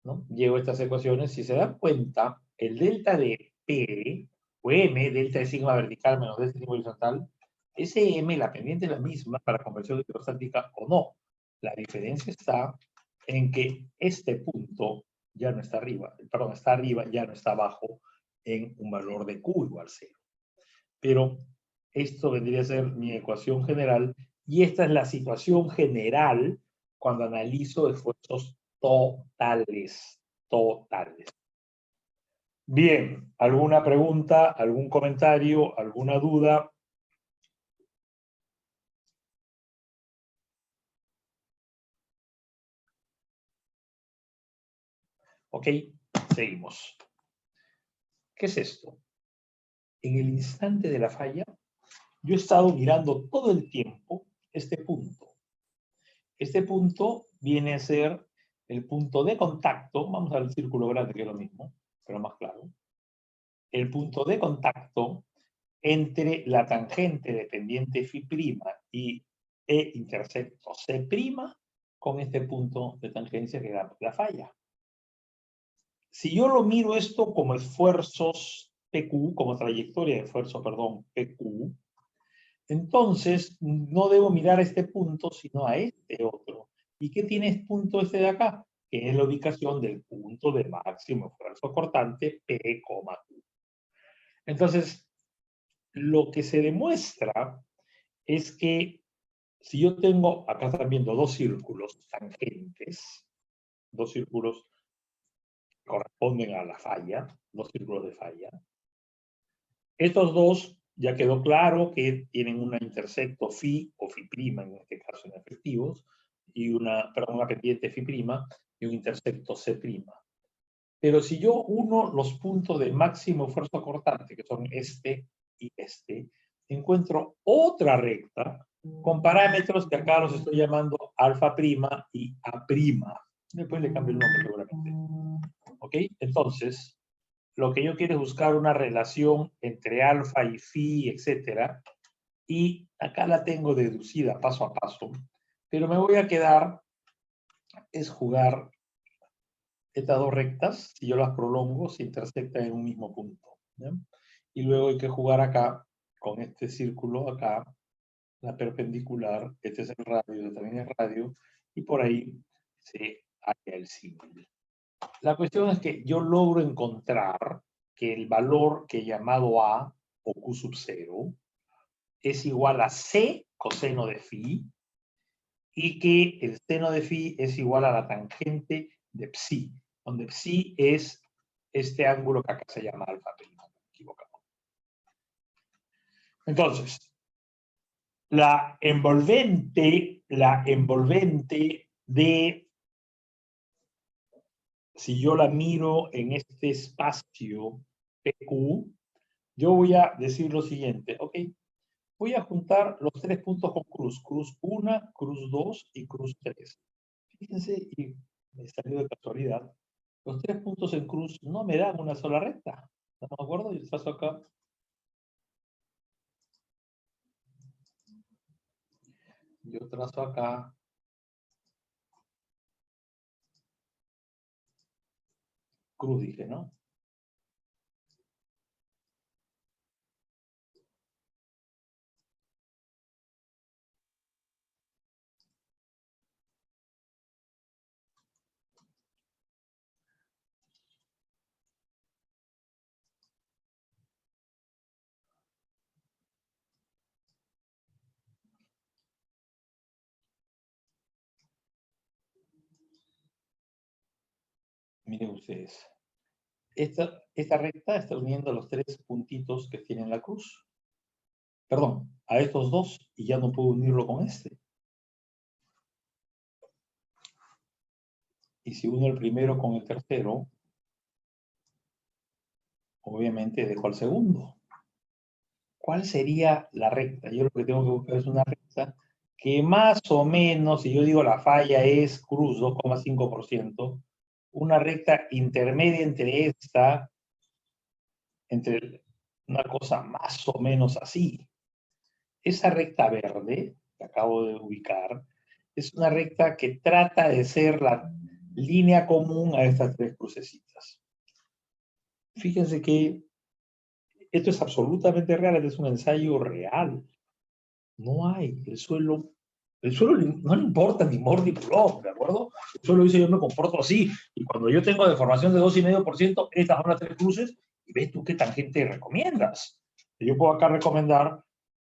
¿no? Llego a estas ecuaciones. Si se dan cuenta, el delta de P, o M, delta de sigma vertical menos delta de sigma horizontal, ese M, la pendiente es la misma para compresión hidrostática o no. La diferencia está en que este punto ya no está arriba, perdón, está arriba, ya no está abajo en un valor de Q igual 0. Pero esto vendría a ser mi ecuación general y esta es la situación general cuando analizo esfuerzos totales. Totales. Bien, ¿alguna pregunta, algún comentario, alguna duda? Ok, seguimos. ¿Qué es esto? En el instante de la falla, yo he estado mirando todo el tiempo este punto. Este punto viene a ser el punto de contacto, vamos al círculo grande que es lo mismo, pero más claro. El punto de contacto entre la tangente de pendiente φ' y E intercepto C' con este punto de tangencia que da la falla. Si yo lo miro esto como esfuerzos PQ, como trayectoria de esfuerzo, perdón, PQ, entonces no debo mirar a este punto, sino a este otro. ¿Y qué tiene este punto este de acá? Que es la ubicación del punto de máximo esfuerzo cortante P, Q. Entonces, lo que se demuestra es que si yo tengo, acá están viendo dos círculos tangentes, dos círculos que corresponden a la falla, dos círculos de falla, estos dos ya quedó claro que tienen una intersecto φ o φ', en este caso en efectivos, y una pendiente φ' y un intersecto C'. Pero si yo uno los puntos de máximo esfuerzo cortante, que son este y este, encuentro otra recta con parámetros que acá los estoy llamando alfa' y A'. Después le cambio el nombre seguramente. ¿Ok? Entonces, lo que yo quiero es buscar una relación entre alfa y phi, etc. Y acá la tengo deducida paso a paso. Pero me voy a quedar, es jugar estas dos rectas, si yo las prolongo, se intersectan en un mismo punto. ¿Ya? Y luego hay que jugar acá, con este círculo acá, la perpendicular, este es el radio, este también es radio, y por ahí se halla el símil. La cuestión es que yo logro encontrar que el valor que he llamado A, o Q sub 0, es igual a C coseno de phi, y que el seno de phi es igual a la tangente de psi, donde psi es este ángulo que acá se llama alfa primo, equivocado. Entonces, la envolvente de, si yo la miro en este espacio PQ, yo voy a decir lo siguiente, ok, voy a juntar los tres puntos con cruz, cruz 1, cruz 2 y cruz 3. Fíjense, y me salió de casualidad, los tres puntos en cruz no me dan una sola recta. ¿Estamos de acuerdo? Yo trazo acá. Yo trazo acá. Cruz dije, ¿no? Miren ustedes. Esta recta está uniendo los tres puntitos que tienen la cruz. Perdón, a estos dos, y ya no puedo unirlo con este. Y si uno el primero con el tercero, obviamente dejo al segundo. ¿Cuál sería la recta? Yo lo que tengo que buscar es una recta que más o menos, si yo digo la falla es cruz 2,5%, una recta intermedia entre una cosa más o menos así. Esa recta verde que acabo de ubicar es una recta que trata de ser la línea común a estas tres crucecitas. Fíjense que esto es absolutamente real, este es un ensayo real. No hay, el suelo no le importa ni mor ni pulón, ¿de acuerdo? El suelo dice yo me comporto así, y cuando yo tengo deformación de 2,5%, estas son las tres cruces, y ves tú qué tangente recomiendas. Yo puedo acá recomendar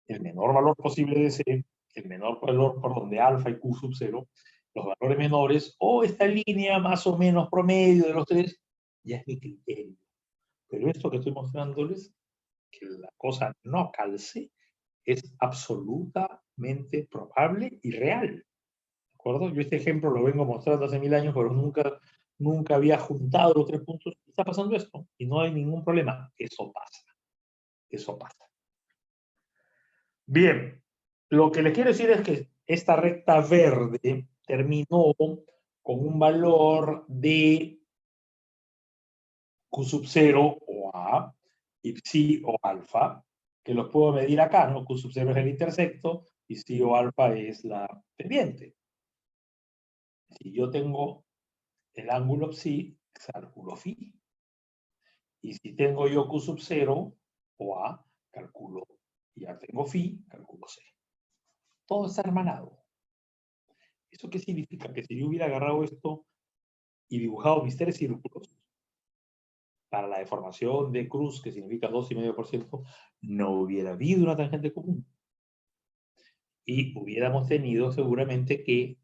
el menor valor posible de C, el menor valor, perdón, de alfa y Q sub 0, los valores menores, o esta línea más o menos promedio de los tres, ya es mi criterio. Pero esto que estoy mostrándoles, que la cosa no calce, es absolutamente probable y real. ¿De acuerdo? Yo este ejemplo lo vengo mostrando hace 1000 años, pero nunca había juntado los tres puntos. Está pasando esto y no hay ningún problema. Eso pasa. Eso pasa. Bien, lo que les quiero decir es que esta recta verde terminó con un valor de Q sub 0 o A, y psi o alfa, que los puedo medir acá, ¿no? Q sub 0 es el intersecto y psi o alfa es la pendiente. Si yo tengo el ángulo psi, calculo phi. Y si tengo yo Q sub 0 o A, calculo, ya tengo phi, calculo C. Todo está hermanado. ¿Eso qué significa? Que si yo hubiera agarrado esto y dibujado mis tres círculos, para la deformación de cruz, que significa 2,5%, no hubiera habido una tangente común. Y hubiéramos tenido seguramente que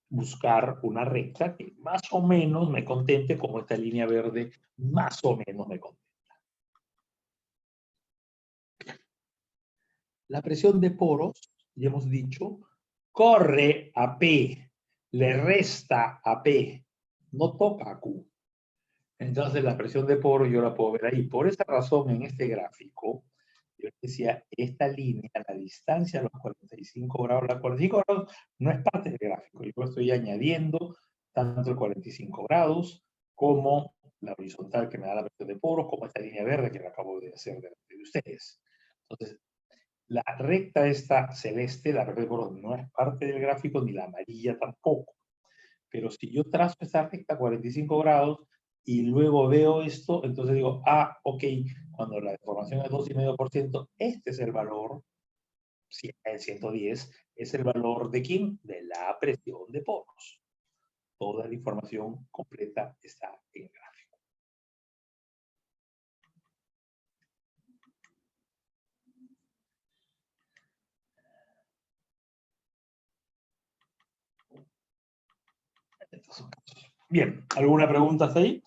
buscar una recta que más o menos me contente, como esta línea verde más o menos me contenta. La presión de poros, ya hemos dicho, corre a P, le resta a P, no toca a Q. Entonces la presión de poros yo la puedo ver ahí. Por esa razón, en este gráfico, yo decía, esta línea, la distancia a los 45 grados, la 45 grados no es parte del gráfico. Yo estoy añadiendo tanto el 45 grados como la horizontal que me da la presión de poros, como esta línea verde que la acabo de hacer delante de ustedes. Entonces, la recta esta celeste, la recta de poros, no es parte del gráfico, ni la amarilla tampoco. Pero si yo trazo esta recta a 45 grados, y luego veo esto, entonces digo, ah, ok, cuando la deformación es 2,5%, este es el valor, si es 110, es el valor de ¿quién? De la presión de poros. Toda la información completa está en el gráfico. Bien, ¿alguna pregunta hasta ahí?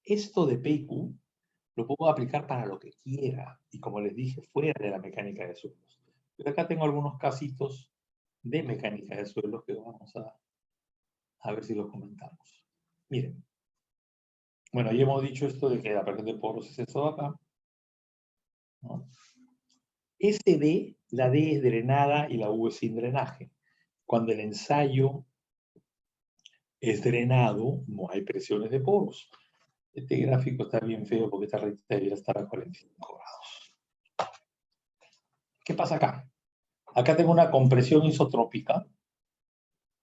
Esto de P y Q lo puedo aplicar para lo que quiera, y como les dije, fuera de la mecánica de suelos. Pero acá tengo algunos casitos de mecánica de suelos que vamos a ver si los comentamos. Miren. Bueno, ya hemos dicho esto de que la presión de poros es esto de acá, ¿no? SD, la D es drenada y la U es sin drenaje. Cuando el ensayo es drenado, no hay presiones de poros. Este gráfico está bien feo porque esta recta debería estar a 45 grados. ¿Qué pasa acá? Acá tengo una compresión isotrópica.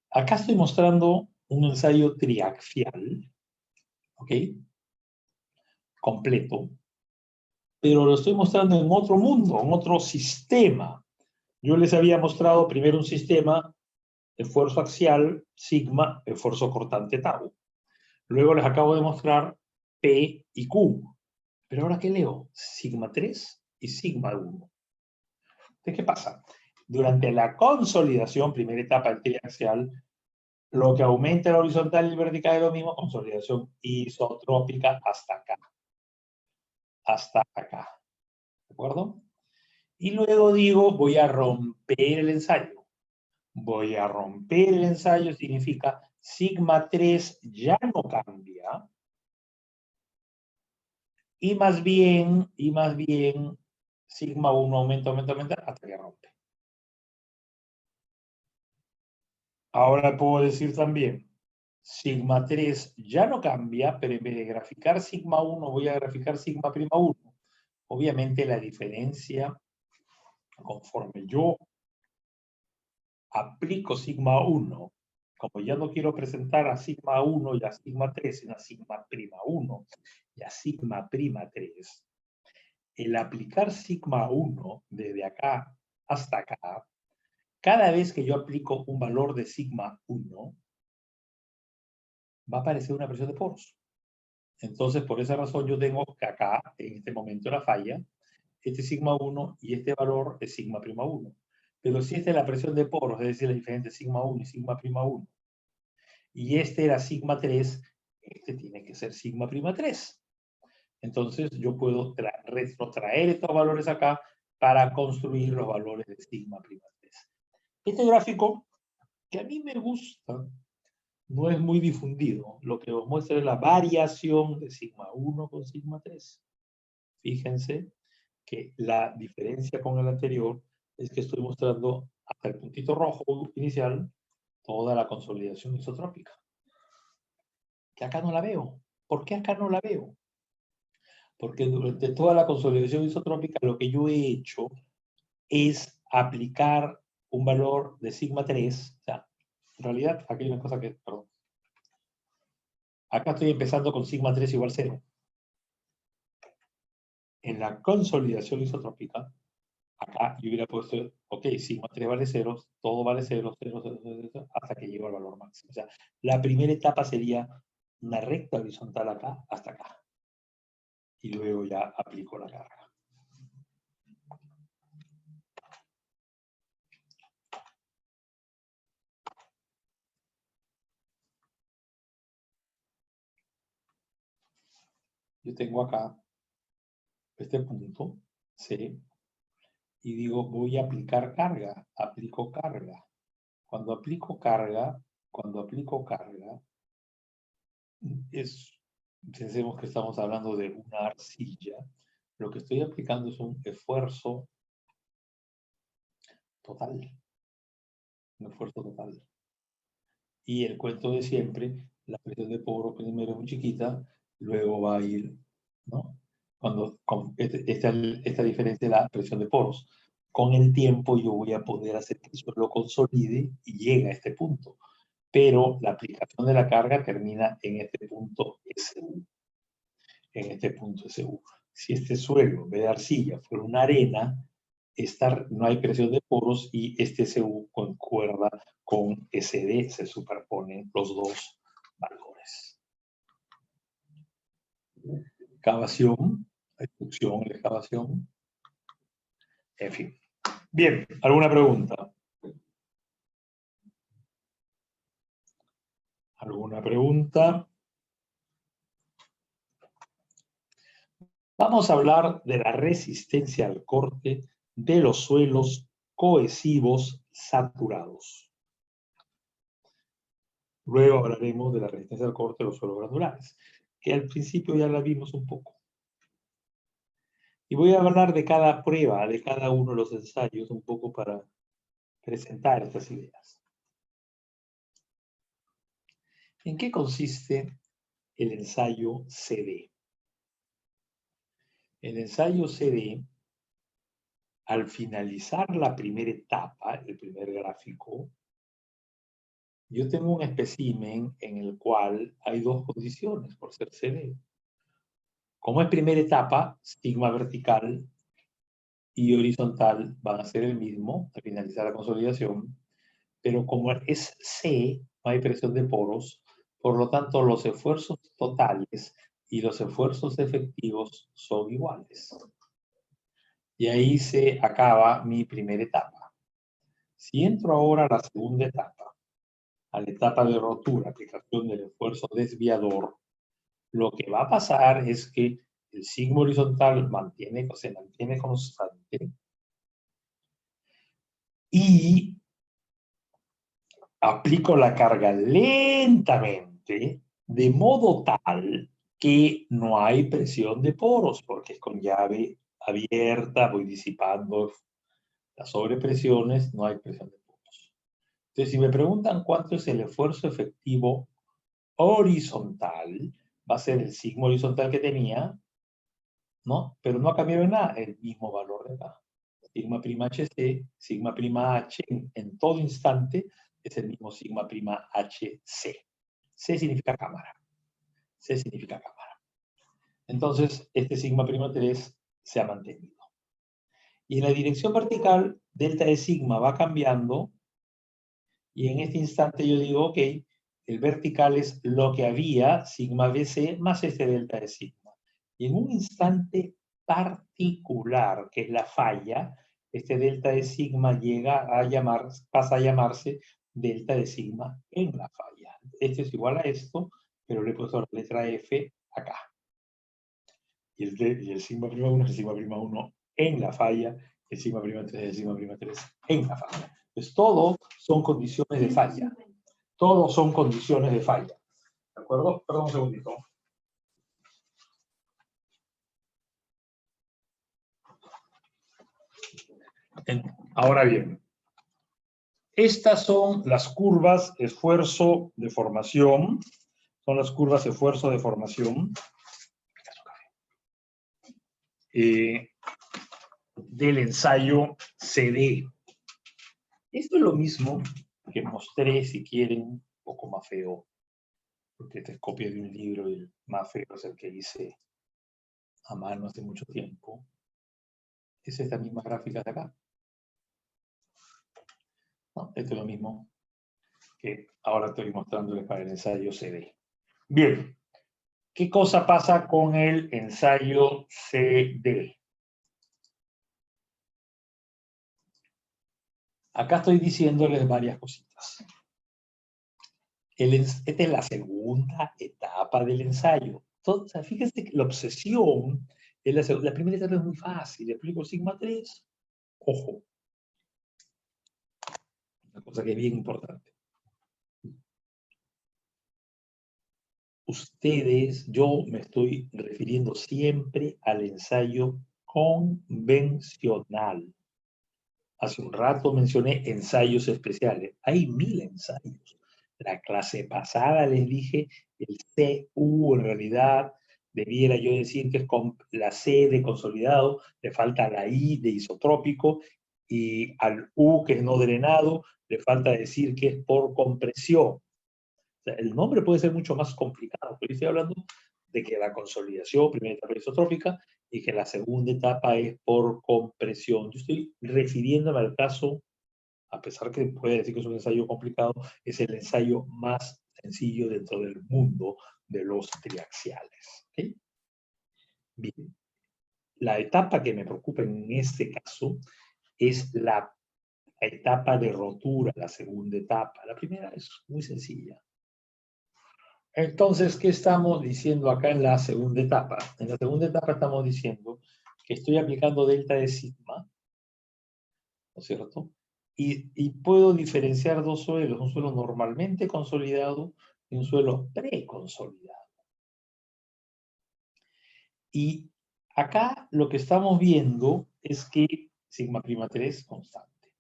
Acá estoy mostrando un ensayo triaxial, ¿ok? Completo. Pero lo estoy mostrando en otro mundo, en otro sistema. Yo les había mostrado primero un sistema, esfuerzo axial, sigma, esfuerzo cortante tau. Luego les acabo de mostrar P y Q. Pero ahora, ¿qué leo? Sigma 3 y sigma 1. Entonces, ¿qué pasa? Durante la consolidación, primera etapa del triaxial, lo que aumenta la horizontal y el vertical es lo mismo, consolidación isotrópica hasta acá. Hasta acá. ¿De acuerdo? Y luego digo, voy a romper el ensayo. Voy a romper el ensayo significa sigma 3 ya no cambia y más bien, sigma 1 aumenta hasta que rompe. Ahora puedo decir también, sigma 3 ya no cambia, pero en vez de graficar sigma 1, voy a graficar sigma prima 1. Obviamente la diferencia, conforme yo aplico sigma 1, como ya no quiero presentar a sigma 1 y a sigma 3, sino a sigma prima 1 y a sigma prima 3, el aplicar sigma 1 desde acá hasta acá, cada vez que yo aplico un valor de sigma 1, va a aparecer una presión de poros. Entonces, por esa razón yo tengo que acá, en este momento la falla, este sigma 1 y este valor es sigma prima 1. Pero si esta es la presión de poros, es decir, la diferencia entre sigma 1 y sigma prima 1, y este era sigma 3, este tiene que ser sigma prima 3. Entonces yo puedo retrotraer estos valores acá para construir los valores de sigma prima 3. Este gráfico, que a mí me gusta, no es muy difundido. Lo que os muestra es la variación de sigma 1 con sigma 3. Fíjense que la diferencia con el anterior es que estoy mostrando hasta el puntito rojo inicial toda la consolidación isotrópica. Que acá no la veo. ¿Por qué acá no la veo? Porque durante toda la consolidación isotrópica lo que yo he hecho es aplicar un valor de sigma 3. O sea, en realidad, aquí hay una cosa que, perdón. Acá estoy empezando con sigma 3 igual 0. En la consolidación isotrópica, acá yo hubiera puesto, ok, sigma 3 vale 0, todo vale 0, 0, 0, 0, 0, hasta que llego al valor máximo. O sea, la primera etapa sería una recta horizontal acá hasta acá. Y luego ya aplico la carga. Yo tengo acá este punto, C, y digo, voy a aplicar carga, aplico carga. Cuando aplico carga, pensemos que estamos hablando de una arcilla, lo que estoy aplicando es un esfuerzo total. Un esfuerzo total. Y el cuento de siempre, la presión de poro primero es muy chiquita, luego va a ir, ¿no? Esta diferencia de la presión de poros. Con el tiempo yo voy a poder hacer que eso lo consolide y llegue a este punto. Pero la aplicación de la carga termina en este punto SU. En este punto SU. Si este suelo, en vez de arcilla, fuera una arena, no hay presión de poros y este SU concuerda con SD, se superponen los dos valores. Excavación, excavación, excavación. En fin. Bien, ¿alguna pregunta? ¿Alguna pregunta? Vamos a hablar de la resistencia al corte de los suelos cohesivos saturados. Luego hablaremos de la resistencia al corte de los suelos granulares, que al principio ya la vimos un poco. Y voy a hablar de cada prueba, de cada uno de los ensayos, un poco para presentar estas ideas. ¿En qué consiste el ensayo CD? El ensayo CD, al finalizar la primera etapa, el primer gráfico, yo tengo un espécimen en el cual hay dos condiciones por ser CD. Como es primera etapa, sigma vertical y horizontal van a ser el mismo al finalizar la consolidación, pero como es C, no hay presión de poros, por lo tanto los esfuerzos totales y los esfuerzos efectivos son iguales. Y ahí se acaba mi primera etapa. Si entro ahora a la segunda etapa, a la etapa de rotura, aplicación del esfuerzo desviador, lo que va a pasar es que el sigma horizontal se mantiene constante y aplico la carga lentamente, de modo tal que no hay presión de poros, porque es con llave abierta, voy disipando las sobrepresiones, no hay presión de poros. Entonces, si me preguntan cuánto es el esfuerzo efectivo horizontal, va a ser el sigma horizontal que tenía, ¿no? Pero no ha cambiado en nada, el mismo valor de acá. Sigma prima HC, sigma prima H en todo instante es el mismo sigma prima HC. C significa cámara. C significa cámara. Entonces, este sigma prima 3 se ha mantenido. Y en la dirección vertical, delta de sigma va cambiando. Y en este instante yo digo, ok, el vertical es lo que había, sigma BC, más este delta de sigma. Y en un instante particular, que es la falla, este delta de sigma pasa a llamarse delta de sigma en la falla. Este es igual a esto, pero le he puesto la letra F acá. Y el sigma prima 1 es el sigma prima 1 en la falla, el sigma prima 3 es el sigma prima 3 en la falla. Entonces, todo son condiciones de falla. Todos son condiciones de falla. ¿De acuerdo? Perdón un segundito. Ahora bien, estas son las curvas esfuerzo-deformación. Son las curvas esfuerzo-deformación del ensayo CD. Esto es lo mismo que mostré, si quieren, un poco más feo, porque esta es copia de un libro y el más feo es el que hice a mano hace mucho tiempo. Es esta misma gráfica de acá. No, esto es lo mismo que ahora estoy mostrándoles para el ensayo CD. Bien, ¿qué cosa pasa con el ensayo CD? Acá estoy diciéndoles varias cositas. Esta es la segunda etapa del ensayo. Entonces, fíjense que la obsesión, la primera etapa es muy fácil. Le aplico sigma 3. Ojo. Una cosa que es bien importante. Ustedes, yo me estoy refiriendo siempre al ensayo convencional. Hace un rato mencioné ensayos especiales. Hay 1000 ensayos. La clase pasada les dije el CU, en realidad debiera yo decir que es con la C de consolidado, le falta la I de isotrópico, y al U, que es no drenado, le falta decir que es por compresión. O sea, el nombre puede ser mucho más complicado, pero estoy hablando de que la consolidación, primera etapa isotrópica, y que la segunda etapa es por compresión. Yo estoy refiriéndome al caso, a pesar que puede decir que es un ensayo complicado, es el ensayo más sencillo dentro del mundo de los triaxiales. ¿Okay? Bien. La etapa que me preocupa en este caso es la etapa de rotura, la segunda etapa. La primera es muy sencilla. Entonces, ¿qué estamos diciendo acá en la segunda etapa? En la segunda etapa estamos diciendo que estoy aplicando delta de sigma, ¿no es cierto? Y puedo diferenciar dos suelos, un suelo normalmente consolidado y un suelo preconsolidado. Y acá lo que estamos viendo es que sigma prima 3 constante.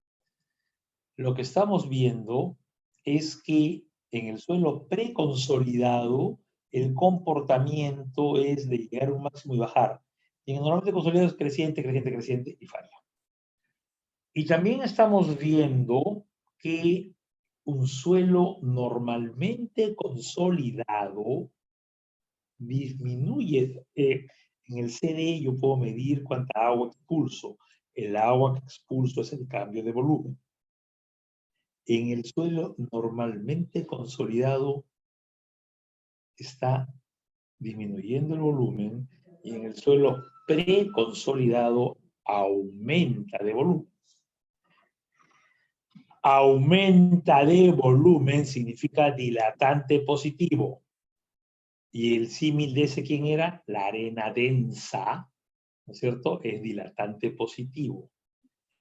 Lo que estamos viendo es que en el suelo preconsolidado el comportamiento es de llegar a un máximo y bajar. Y en el normalmente consolidado es creciente, creciente, creciente y falla. Y también estamos viendo que un suelo normalmente consolidado disminuye. En el CD yo puedo medir cuánta agua expulso. El agua que expulso es el cambio de volumen. En el suelo normalmente consolidado está disminuyendo el volumen y en el suelo preconsolidado aumenta de volumen. Aumenta de volumen significa dilatante positivo. Y el símil de ese, ¿quién era? La arena densa, ¿no es cierto? Es dilatante positivo.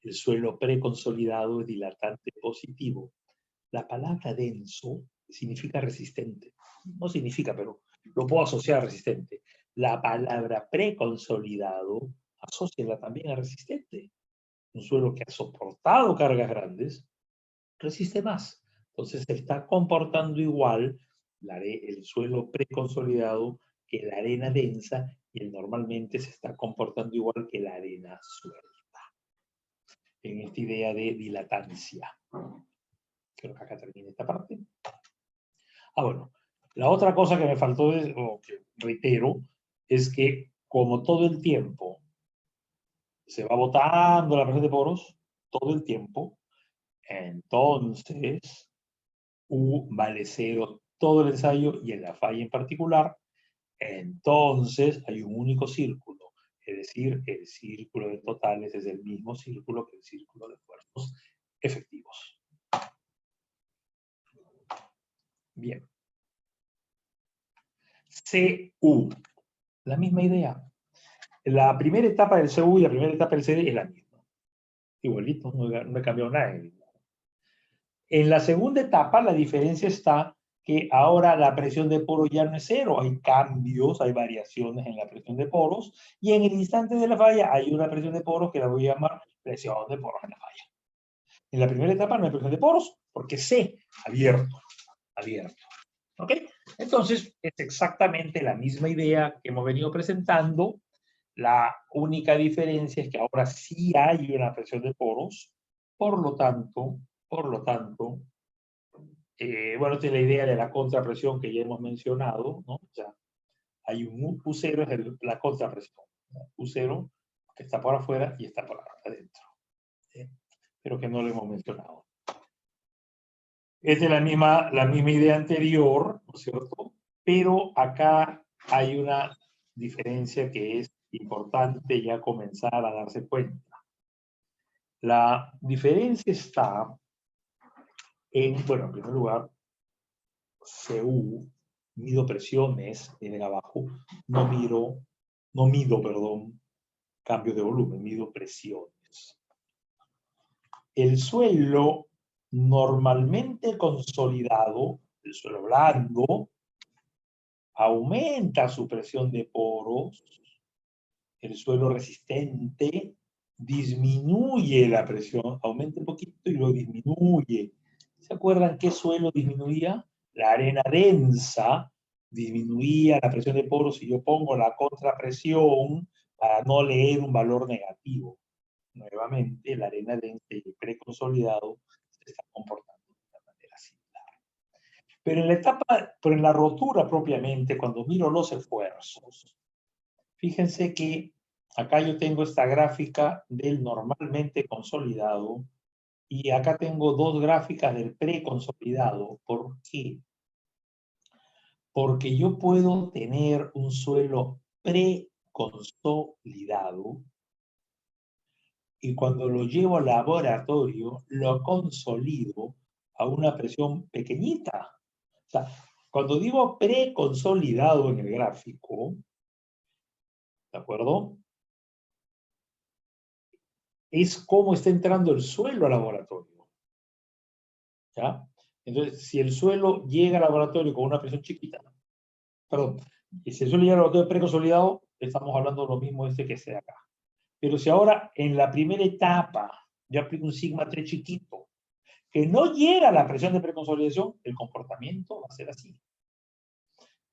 El suelo preconsolidado es dilatante positivo. La palabra denso significa resistente. No significa, pero lo puedo asociar a resistente. La palabra preconsolidado, asóciala también a resistente. Un suelo que ha soportado cargas grandes, resiste más. Entonces se está comportando igual el suelo preconsolidado que la arena densa y normalmente se está comportando igual que la arena suelta. En esta idea de dilatancia. Creo que acá termina esta parte. Bueno, la otra cosa que me faltó, o que reitero, es que como todo el tiempo se va botando la presión de poros, todo el tiempo, entonces U vale 0 todo el ensayo y en la falla en particular, entonces hay un único círculo. Es decir, el círculo de totales es el mismo círculo que el círculo de esfuerzos efectivos. Bien. CU. La misma idea. La primera etapa del CU y la primera etapa del CD es la misma. Igualito, no he cambiado nada. En la segunda etapa, la diferencia está que ahora la presión de poros ya no es 0, hay cambios, hay variaciones en la presión de poros, y en el instante de la falla hay una presión de poros que la voy a llamar presión de poros en la falla. En la primera etapa no hay presión de poros, porque C, abierto, abierto. ¿Ok? Entonces, es exactamente la misma idea que hemos venido presentando. La única diferencia es que ahora sí hay una presión de poros, por lo tanto, bueno, esta es la idea de la contrapresión que ya hemos mencionado, ¿no? O sea, hay un U0, es la contrapresión, ¿no? U0 que está por afuera y está por adentro. ¿Sí? Pero que no lo hemos mencionado. Esta es la misma idea anterior, ¿no es cierto? Pero acá hay una diferencia que es importante ya comenzar a darse cuenta. La diferencia está en, bueno, en primer lugar, CU, mido presiones, vienen abajo, no mido, cambio de volumen, mido presiones. El suelo normalmente consolidado, el suelo blando, aumenta su presión de poros, el suelo resistente disminuye la presión, aumenta un poquito y lo disminuye. ¿Se acuerdan qué suelo disminuía? La arena densa disminuía la presión de poros si yo pongo la contrapresión para no leer un valor negativo. Nuevamente, la arena densa y el preconsolidado se está comportando de una manera similar. Pero en la rotura propiamente, cuando miro los esfuerzos, fíjense que acá yo tengo esta gráfica del normalmente consolidado y acá tengo dos gráficas del preconsolidado. ¿Por qué? Porque yo puedo tener un suelo preconsolidado y cuando lo llevo al laboratorio lo consolido a una presión pequeñita. O sea, cuando digo preconsolidado en el gráfico, ¿de acuerdo? Es cómo está entrando el suelo al laboratorio. ¿Ya? Entonces, si el suelo llega al laboratorio con una presión chiquita, perdón, y si el suelo llega al laboratorio preconsolidado, estamos hablando de lo mismo que sea acá. Pero si ahora en la primera etapa yo aplico un sigma 3 chiquito, que no llega a la presión de preconsolidación, el comportamiento va a ser así.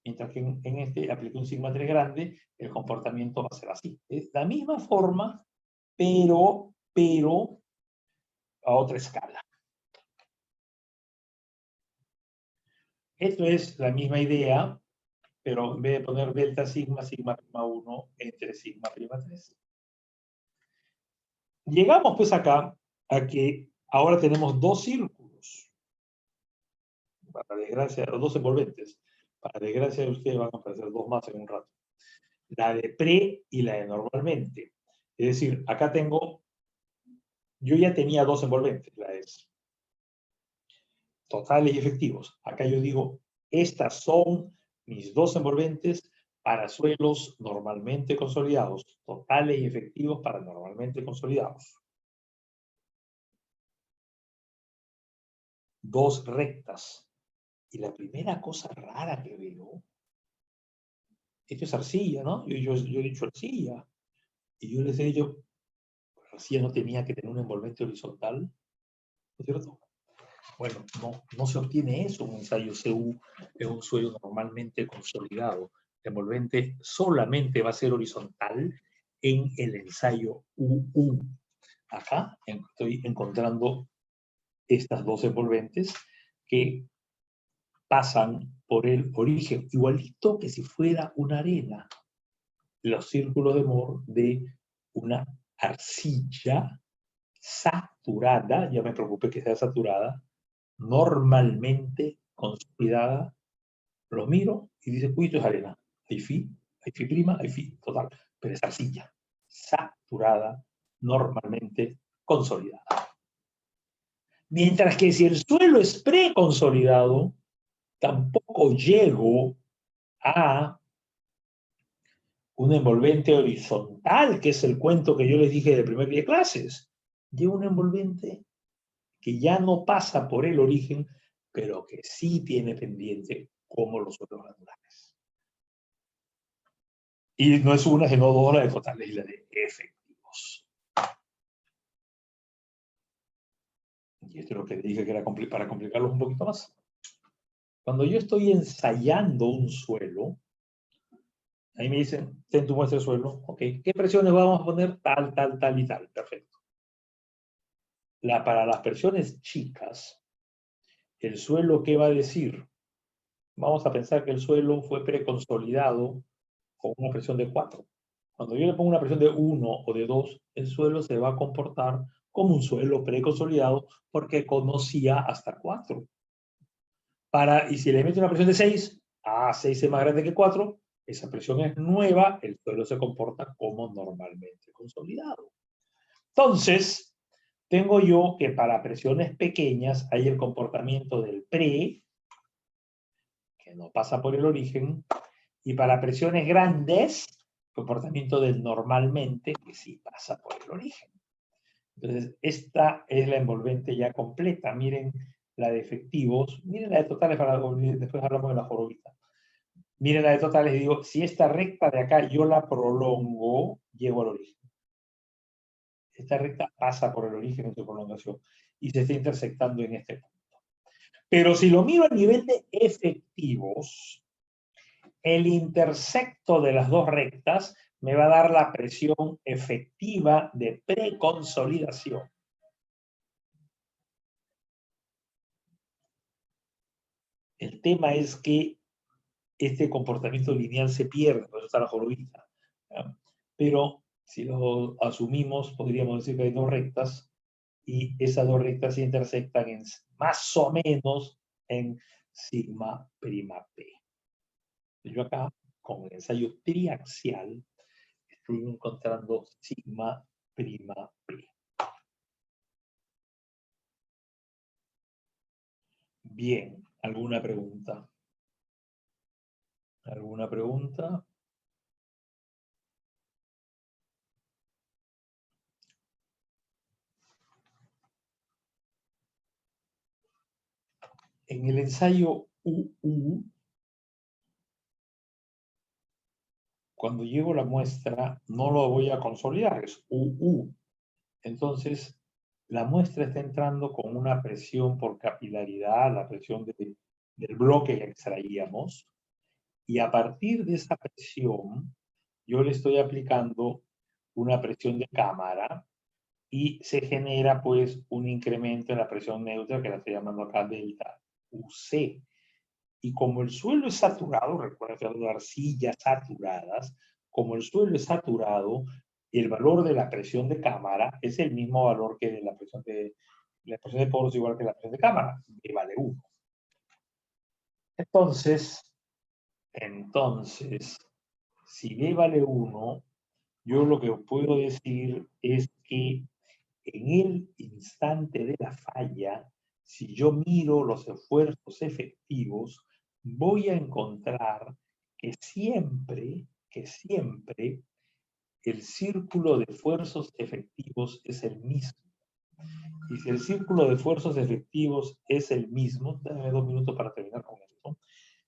Mientras que en este aplico un sigma 3 grande, el comportamiento va a ser así. Es la misma forma, pero a otra escala. Esto es la misma idea, pero en vez de poner delta sigma, sigma prima 1 entre sigma prima 3. Llegamos pues acá a que ahora tenemos dos círculos. Para desgracia, los dos envolventes. Para desgracia de ustedes van a aparecer dos más en un rato. La de pre y la de normalmente. Es decir, acá tengo, yo ya tenía dos envolventes, la es totales y efectivos. Acá yo digo, estas son mis dos envolventes para suelos normalmente consolidados, totales y efectivos para normalmente consolidados. Dos rectas. Y la primera cosa rara que veo esto es arcilla, ¿no? Yo he dicho arcilla. Y yo les he dicho, la arcilla no tenía que tener un envolvente horizontal, ¿no es cierto? Bueno, no se obtiene eso en un ensayo CU, en un suelo normalmente consolidado. El envolvente solamente va a ser horizontal en el ensayo UU. Acá estoy encontrando estas dos envolventes que pasan por el origen, igualito que si fuera una arena. Los círculos de Moore de una arcilla saturada, ya me preocupé que sea saturada, normalmente consolidada, lo miro y dice, uy, esto es arena. Hay fi prima, hay fi total, pero es arcilla, saturada, normalmente consolidada. Mientras que si el suelo es preconsolidado, tampoco llego a un envolvente horizontal, que es el cuento que yo les dije del primer día de clases. Llego a un envolvente que ya no pasa por el origen, pero que sí tiene pendiente como los suelos naturales. Y no es una, sino dos, la de totales y la de efectivos. Y esto es lo que dije que era para complicarlos un poquito más. Cuando yo estoy ensayando un suelo, ahí me dicen, ten tu muestra de suelo, ok, ¿qué presiones vamos a poner? Tal, tal, tal y tal, perfecto. Para las presiones chicas, ¿el suelo qué va a decir? Vamos a pensar que el suelo fue preconsolidado con una presión de 4. Cuando yo le pongo una presión de 1 o de 2, el suelo se va a comportar como un suelo preconsolidado porque conocía hasta 4. Y si le meto una presión de 6, 6 es más grande que 4, esa presión es nueva, el suelo se comporta como normalmente consolidado. Entonces, tengo yo que para presiones pequeñas hay el comportamiento del pre, que no pasa por el origen, y para presiones grandes, comportamiento del normalmente, que sí pasa por el origen. Entonces, esta es la envolvente ya completa. Miren la de efectivos, miren la de totales, después hablamos de la jorobita. Miren la de totales y digo, si esta recta de acá yo la prolongo, llego al origen. Esta recta pasa por el origen en su prolongación y se está intersectando en este punto. Pero si lo miro a nivel de efectivos, el intersecto de las dos rectas me va a dar la presión efectiva de preconsolidación. El tema es que este comportamiento lineal se pierde, por eso está la jorobita. Pero si lo asumimos, podríamos decir que hay dos rectas y esas dos rectas se intersectan en más o menos en sigma prima p. Yo acá, con el ensayo triaxial, estoy encontrando sigma prima p. Bien, ¿alguna pregunta? ¿Alguna pregunta? En el ensayo UU, cuando llevo la muestra, no lo voy a consolidar, es UU. Entonces, la muestra está entrando con una presión por capilaridad, la presión del bloque que extraíamos, y a partir de esa presión, yo le estoy aplicando una presión de cámara y se genera pues un incremento en la presión neutra que la estoy llamando acá delta UC. Y como el suelo es saturado, recuerda que hablamos de arcillas saturadas, como el suelo es saturado, el valor de la presión de cámara es el mismo valor que de la presión de poros, igual que la presión de cámara, que vale 1. Entonces, si B vale 1, yo lo que puedo decir es que en el instante de la falla, si yo miro los esfuerzos efectivos, voy a encontrar que siempre el círculo de esfuerzos efectivos es el mismo. Y si el círculo de esfuerzos efectivos es el mismo, dame 2 minutos para terminar con esto.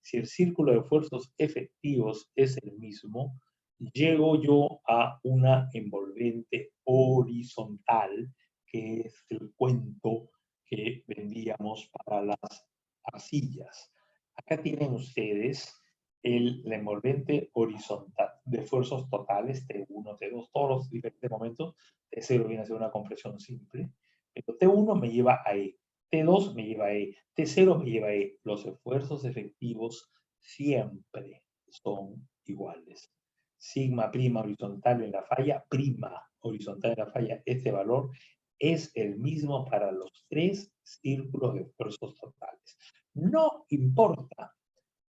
si el círculo de esfuerzos efectivos es el mismo, llego yo a una envolvente horizontal, que es el cuento que vendíamos para las arcillas. Acá tienen ustedes la envolvente horizontal de esfuerzos totales, T1, T2, todos los diferentes momentos. T0 viene a ser una compresión simple, pero T1 me lleva a E, T2 me lleva a E, T0 me lleva a E. Los esfuerzos efectivos siempre son iguales. Sigma prima horizontal en la falla, prima horizontal en la falla, este valor es el mismo para los tres círculos de esfuerzos totales. No importa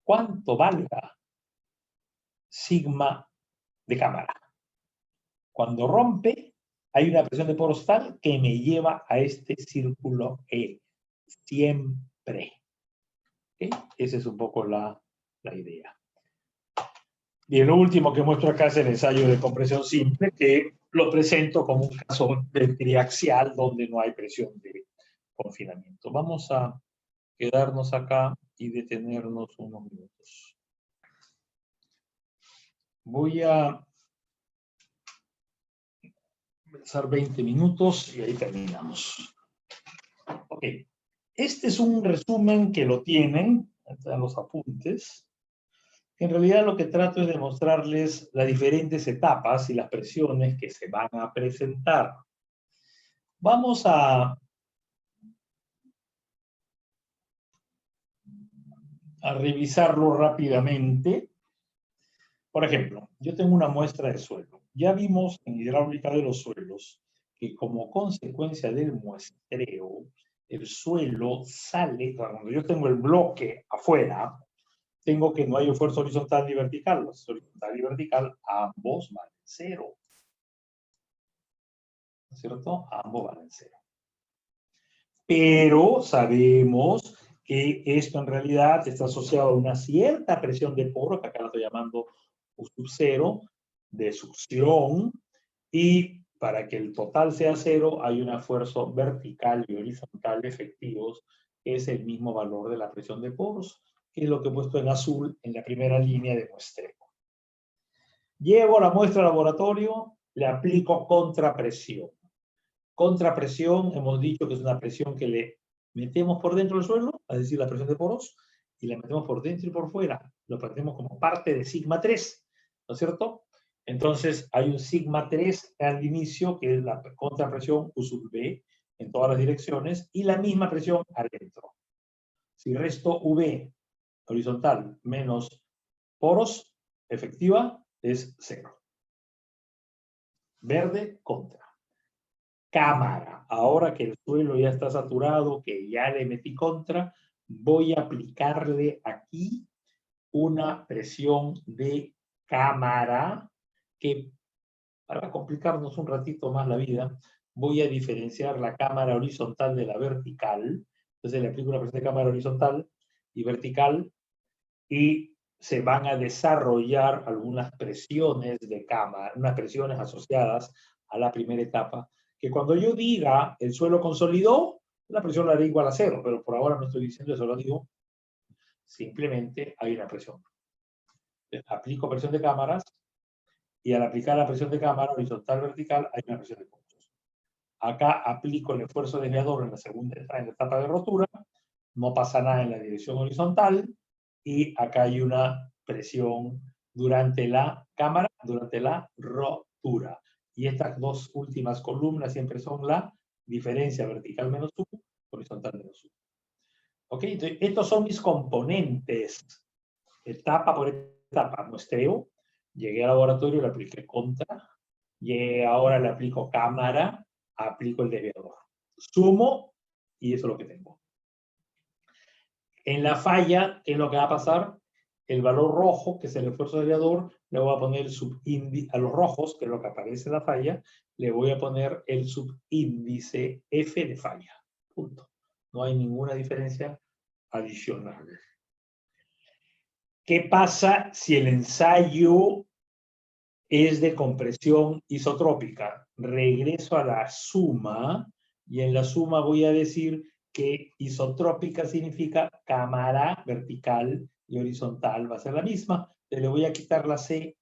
cuánto valga sigma de cámara. Cuando rompe, hay una presión de poros tal que me lleva a este círculo E. Siempre. ¿Okay? Esa es un poco la idea. Y lo último que muestro acá es el ensayo de compresión simple, que lo presento como un caso de triaxial donde no hay presión de confinamiento. Vamos a quedarnos acá y detenernos unos minutos. Voy a empezar 20 minutos y ahí terminamos. Ok. Este es un resumen que lo tienen, están los apuntes. En realidad lo que trato es de mostrarles las diferentes etapas y las presiones que se van a presentar. Vamos a revisarlo rápidamente. Por ejemplo, yo tengo una muestra de suelo. Ya vimos en hidráulica de los suelos que como consecuencia del muestreo, el suelo sale, cuando yo tengo el bloque afuera, tengo que no hay esfuerzo horizontal ni vertical. Los horizontal y vertical, ambos valen 0. ¿No es cierto? Ambos valen 0. Pero sabemos que esto en realidad está asociado a una cierta presión de poro, que acá la estoy llamando U0, de succión, y para que el total sea 0 hay un esfuerzo vertical y horizontal efectivos, que es el mismo valor de la presión de poros, que es lo que he puesto en azul en la primera línea de muestreo. Llevo la muestra al laboratorio, le aplico contrapresión. Contrapresión, hemos dicho que es una presión que le metemos por dentro del suelo, es decir, la presión de poros, y la metemos por dentro y por fuera. Lo partimos como parte de sigma 3, ¿no es cierto? Entonces, hay un sigma 3 al inicio, que es la contrapresión U sub B, en todas las direcciones, y la misma presión adentro. Si resto V horizontal menos poros, efectiva, es 0. Verde, contra. Cámara. Ahora que el suelo ya está saturado, que ya le metí contra, voy a aplicarle aquí una presión de cámara que, para complicarnos un ratito más la vida, voy a diferenciar la cámara horizontal de la vertical. Entonces le aplico una presión de cámara horizontal y vertical y se van a desarrollar algunas presiones de cámara, unas presiones asociadas a la primera etapa, que cuando yo diga el suelo consolidó, la presión la haré igual a 0, pero por ahora no estoy diciendo eso, lo digo, simplemente hay una presión. Aplico presión de cámaras y al aplicar la presión de cámara horizontal vertical hay una presión de puntos. Acá aplico el esfuerzo desviador en la segunda etapa de rotura, no pasa nada en la dirección horizontal y acá hay una presión durante la cámara, durante la rotura. Y estas dos últimas columnas siempre son la diferencia vertical menos U, horizontal menos U. ¿Ok? Entonces, estos son mis componentes. Etapa por etapa. Muestreo. Llegué al laboratorio, le apliqué contra. Llegué ahora, le aplico cámara, aplico el desviador. Sumo y eso es lo que tengo. En la falla, ¿qué es lo que va a pasar? El valor rojo, que es el esfuerzo desviador, le voy a poner el subíndice, a los rojos, que es lo que aparece en la falla, le voy a poner el subíndice F de falla. Punto. No hay ninguna diferencia adicional. ¿Qué pasa si el ensayo es de compresión isotrópica? Regreso a la suma y en la suma voy a decir que isotrópica significa cámara vertical y horizontal va a ser la misma. Le voy a quitar la C,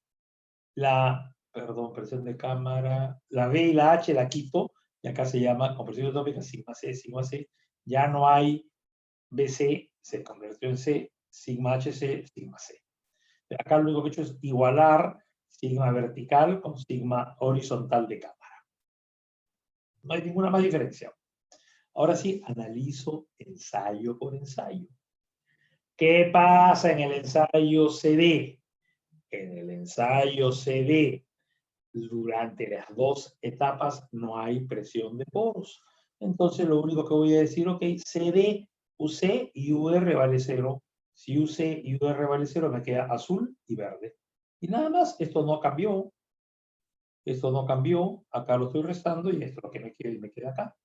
presión de cámara, la B y la H la quito, y acá se llama compresión isotópica, sigma C. Ya no hay BC, se convirtió en C, sigma HC, sigma C. Acá lo único que he hecho es igualar sigma vertical con sigma horizontal de cámara. No hay ninguna más diferencia. Ahora sí, analizo ensayo por ensayo. ¿Qué pasa en el ensayo CD? En el ensayo CD, durante las dos etapas no hay presión de poros. Entonces lo único que voy a decir, ok, CD, UC y UR vale 0. Si UC y UR vale 0, me queda azul y verde. Y nada más, esto no cambió. Esto no cambió. Acá lo estoy restando y esto es lo que me queda acá.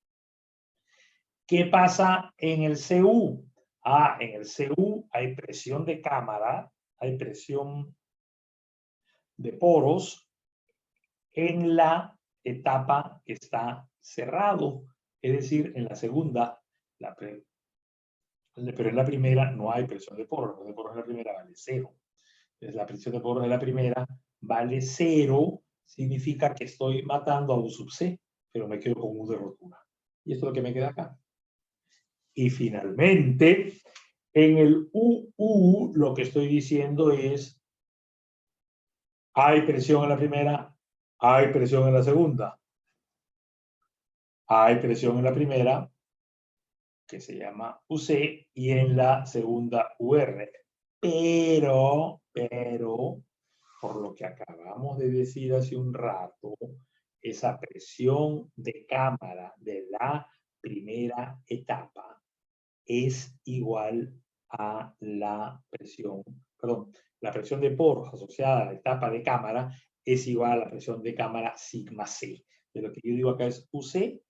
¿Qué pasa en el CU? En el CU hay presión de cámara, hay presión de poros en la etapa que está cerrado, es decir, en la segunda, pero en la primera no hay presión de poros. La presión de poros en la primera vale 0. Entonces, la presión de poros en la primera vale 0, significa que estoy matando a U sub C, pero me quedo con U de rotura. Y esto es lo que me queda acá. Y finalmente, en el UU, lo que estoy diciendo es, hay presión en la primera, hay presión en la segunda. Hay presión en la primera, que se llama UC, y en la segunda UR. Pero, por lo que acabamos de decir hace un rato, esa presión de cámara de la primera etapa es igual a la presión de poros asociada a la etapa de cámara es igual a la presión de cámara sigma C. De lo que yo digo acá es UC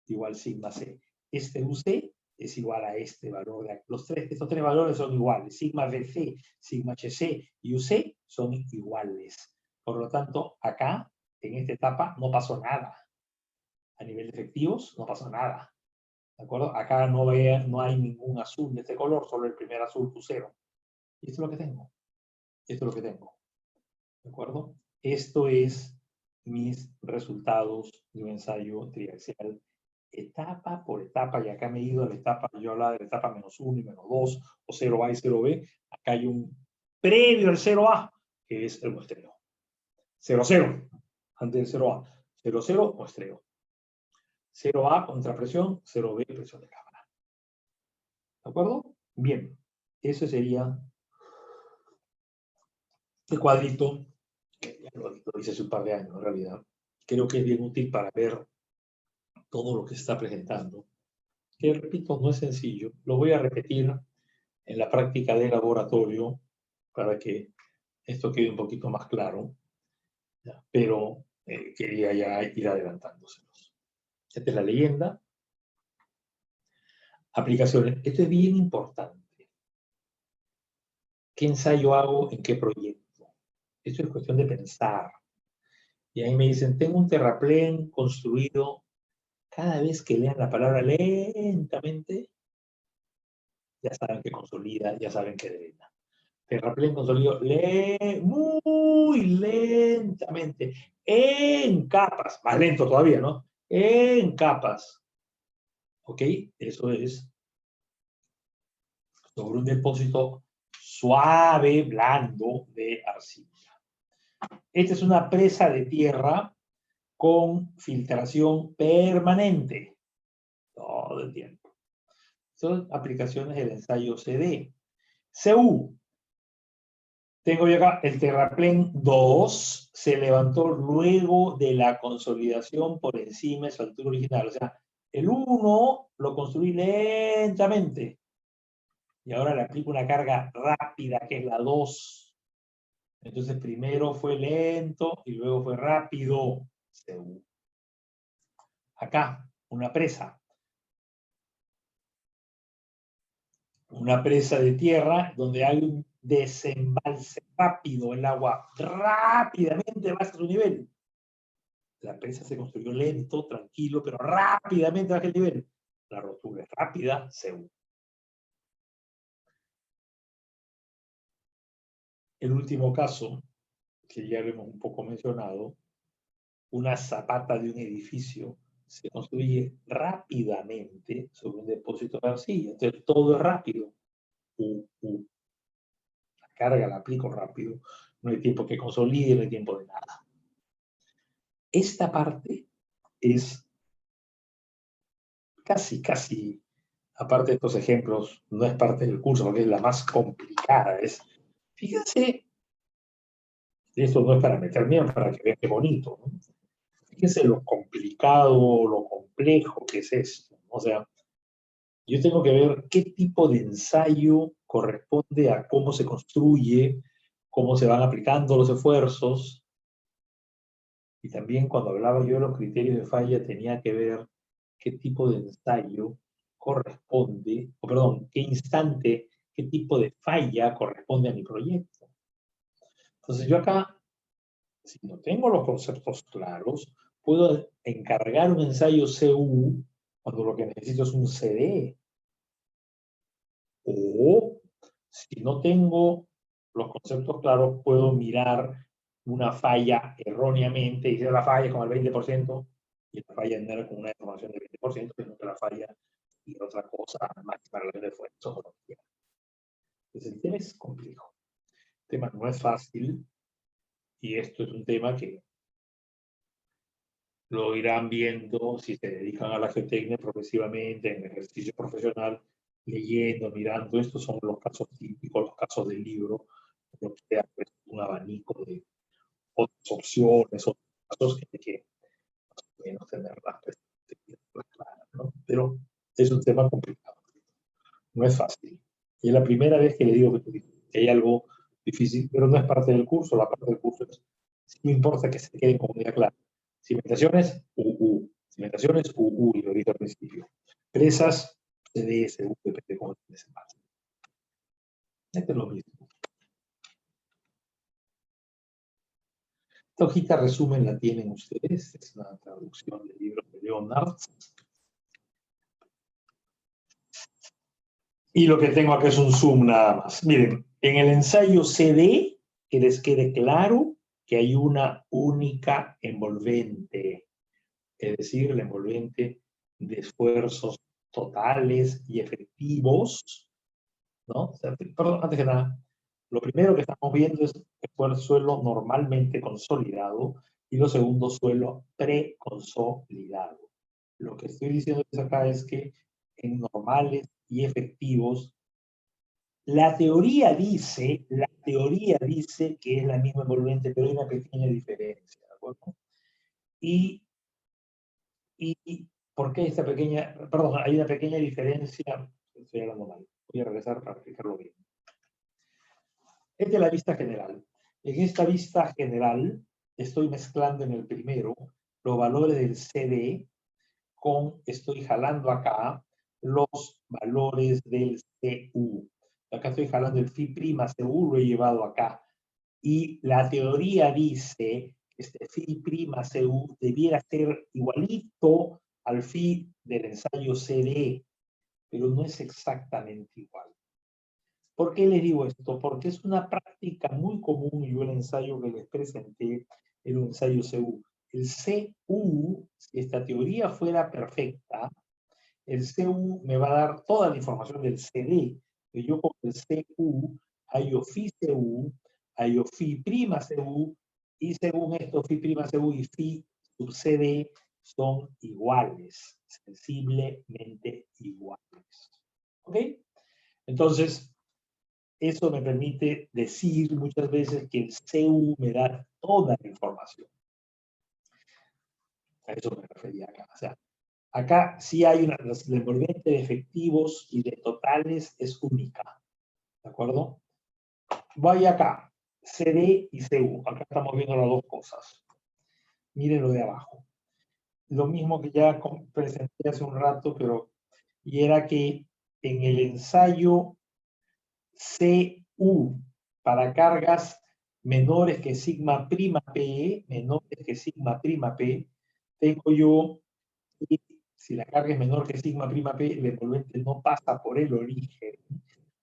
igual sigma C. Este UC es igual a este valor. Estos tres valores son iguales. Sigma VC, sigma HC y UC son iguales. Por lo tanto, acá, en esta etapa, no pasó nada. A nivel de efectivos, no pasó nada. ¿De acuerdo? Acá no hay ningún azul de este color, solo el primer azul Q0. Y esto es lo que tengo. Esto es lo que tengo. ¿De acuerdo? Esto es mis resultados de un ensayo triaxial etapa por etapa, y acá me he ido a la etapa, yo hablaba de la etapa -1 y -2, o 0A y 0B, acá hay un previo al 0A, que es el muestreo. 0,0, antes del 0A. 0,0, muestreo. 0A, contrapresión, 0B, presión de cámara. ¿De acuerdo? Bien, eso sería el cuadrito, que ya lo hice hace un par de años en realidad. Creo que es bien útil para ver todo lo que se está presentando. Que repito, no es sencillo. Lo voy a repetir en la práctica de laboratorio para que esto quede un poquito más claro, ¿ya? Pero quería ya ir adelantándoselos. Esta es la leyenda. Aplicaciones. Esto es bien importante. ¿Qué ensayo hago en qué proyecto? Esto es cuestión de pensar. Y ahí me dicen, tengo un terraplén construido. Cada vez que lean la palabra lentamente, ya saben que consolida, ya saben que drena. Terraplén consolidado muy lentamente, en capas, más lento todavía, ¿no? En capas. ¿Ok? Eso es sobre un depósito suave, blando de arcilla. Esta es una presa de tierra con filtración permanente todo el tiempo. Son aplicaciones del ensayo CD. CU. Tengo yo acá el terraplén 2, se levantó luego de la consolidación por encima de su altura original. O sea, el 1 lo construí lentamente. Y ahora le aplico una carga rápida, que es la 2. Entonces primero fue lento y luego fue rápido. Acá, una presa. Una presa de tierra donde hay un desembalse rápido, el agua rápidamente baja su nivel. La presa se construyó lento, tranquilo, pero rápidamente baja el nivel. La rotura es rápida, seguro. El último caso, que ya lo hemos un poco mencionado, una zapata de un edificio se construye rápidamente sobre un depósito de arcilla. Entonces todo es rápido. La carga la aplico rápido. No hay tiempo que consolide, no hay tiempo de nada. Esta parte es casi, aparte de estos ejemplos, no es parte del curso, porque es la más complicada. Fíjense, esto no es para meter miedo, para que vean qué bonito, ¿no? Fíjense lo complicado, lo complejo que es esto. O sea, yo tengo que ver qué tipo de ensayo corresponde a cómo se construye, cómo se van aplicando los esfuerzos. Y también cuando hablaba yo de los criterios de falla, tenía que ver qué tipo de ensayo corresponde, o perdón, qué instante, qué tipo de falla corresponde a mi proyecto. Entonces yo acá, si no tengo los conceptos claros, puedo encargar un ensayo CU cuando lo que necesito es un CD. O si no tengo los conceptos claros, puedo mirar una falla erróneamente, y si la falla es con el 20%, y la falla no era con una información del 20%, sino que la falla y otra cosa, máxima relación de esfuerzos. Entonces el tema es complejo. El tema no es fácil, y esto es un tema que lo irán viendo si se dedican a la geotecnia progresivamente, en el ejercicio profesional, leyendo, mirando. Estos son los casos típicos, los casos del libro, lo que sea pues, un abanico de otras opciones, otros casos que hay que más o menos tener las perspectivas claras, ¿no? Pero es un tema complicado, no es fácil. Y es la primera vez que le digo que hay algo difícil, pero no es parte del curso. La parte del curso es, no importa que se quede con una clara. Cimentaciones, UU. Cimentaciones, UU, y lo dije al principio. Presas, CDS, U, depende de cómo se desenlace. Esto es lo mismo. Esta hojita resumen la tienen ustedes. Es una traducción del libro de Leonard. Y lo que tengo acá es un zoom nada más. Miren, en el ensayo CD, que les quede claro que hay una única envolvente, es decir, la envolvente de esfuerzos totales y efectivos, ¿no? O sea, perdón, antes que nada, lo primero que estamos viendo es el suelo normalmente consolidado y lo segundo, suelo preconsolidado. Lo que estoy diciendo acá es que en normales y efectivos, la teoría dice que es la misma envolvente, pero hay una pequeña diferencia, ¿de acuerdo? Y ¿por qué esta pequeña, perdón, hay una pequeña diferencia? Estoy hablando mal. Voy a regresar para explicarlo bien. Esta es la vista general. En esta vista general estoy mezclando en el primero los valores del CD con, estoy jalando acá los valores del CU. Acá estoy jalando el Φ', lo he llevado acá. Y la teoría dice que este Φ', debiera ser igualito al Φ del ensayo CD, pero no es exactamente igual. ¿Por qué les digo esto? Porque es una práctica muy común y yo el ensayo que les presenté era un ensayo CU. El CU, si esta teoría fuera perfecta, el CU me va a dar toda la información del CD. Que yo con el CU hallo Φ CU, hallo Φ' CU, y según esto, Φ' CU y Φ sub CD son iguales, sensiblemente iguales. ¿Ok? Entonces, eso me permite decir muchas veces que el CU me da toda la información. A eso me refería acá. O sea, acá sí hay la envolvente de efectivos y de totales es única. ¿De acuerdo? Voy acá. CD y CU. Acá estamos viendo las dos cosas. Miren lo de abajo. Lo mismo que ya presenté hace un rato, pero y era que en el ensayo CU para cargas menores que sigma prima P, menores que sigma prima P, tengo yo, si la carga es menor que sigma prima P, el envolvente no pasa por el origen,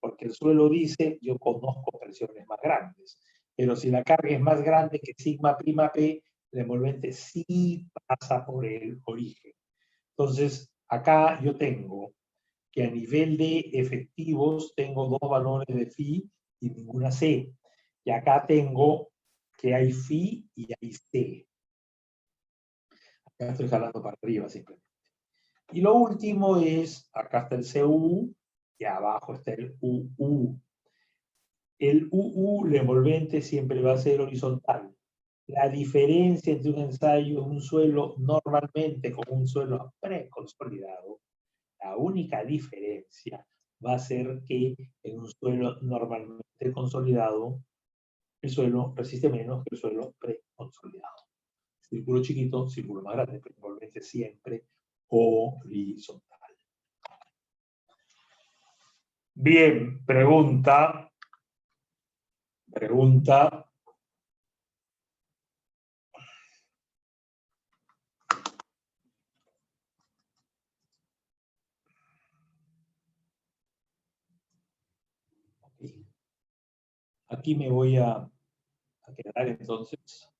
porque el suelo dice, yo conozco presiones más grandes. Pero si la carga es más grande que sigma prima P, el envolvente sí pasa por el origen. Entonces, acá yo tengo que a nivel de efectivos tengo dos valores de phi y ninguna C. Y acá tengo que hay phi y hay C. Acá estoy jalando para arriba simplemente. Y lo último es, acá está el CU y abajo está el UU. El UU, el envolvente, siempre va a ser horizontal. La diferencia entre un ensayo en un suelo normalmente con un suelo preconsolidado, la única diferencia va a ser que en un suelo normalmente consolidado, el suelo resiste menos que el suelo preconsolidado. Círculo chiquito, círculo más grande, pero envolvente siempre horizontal. Bien, pregunta. Aquí me voy a quedar entonces.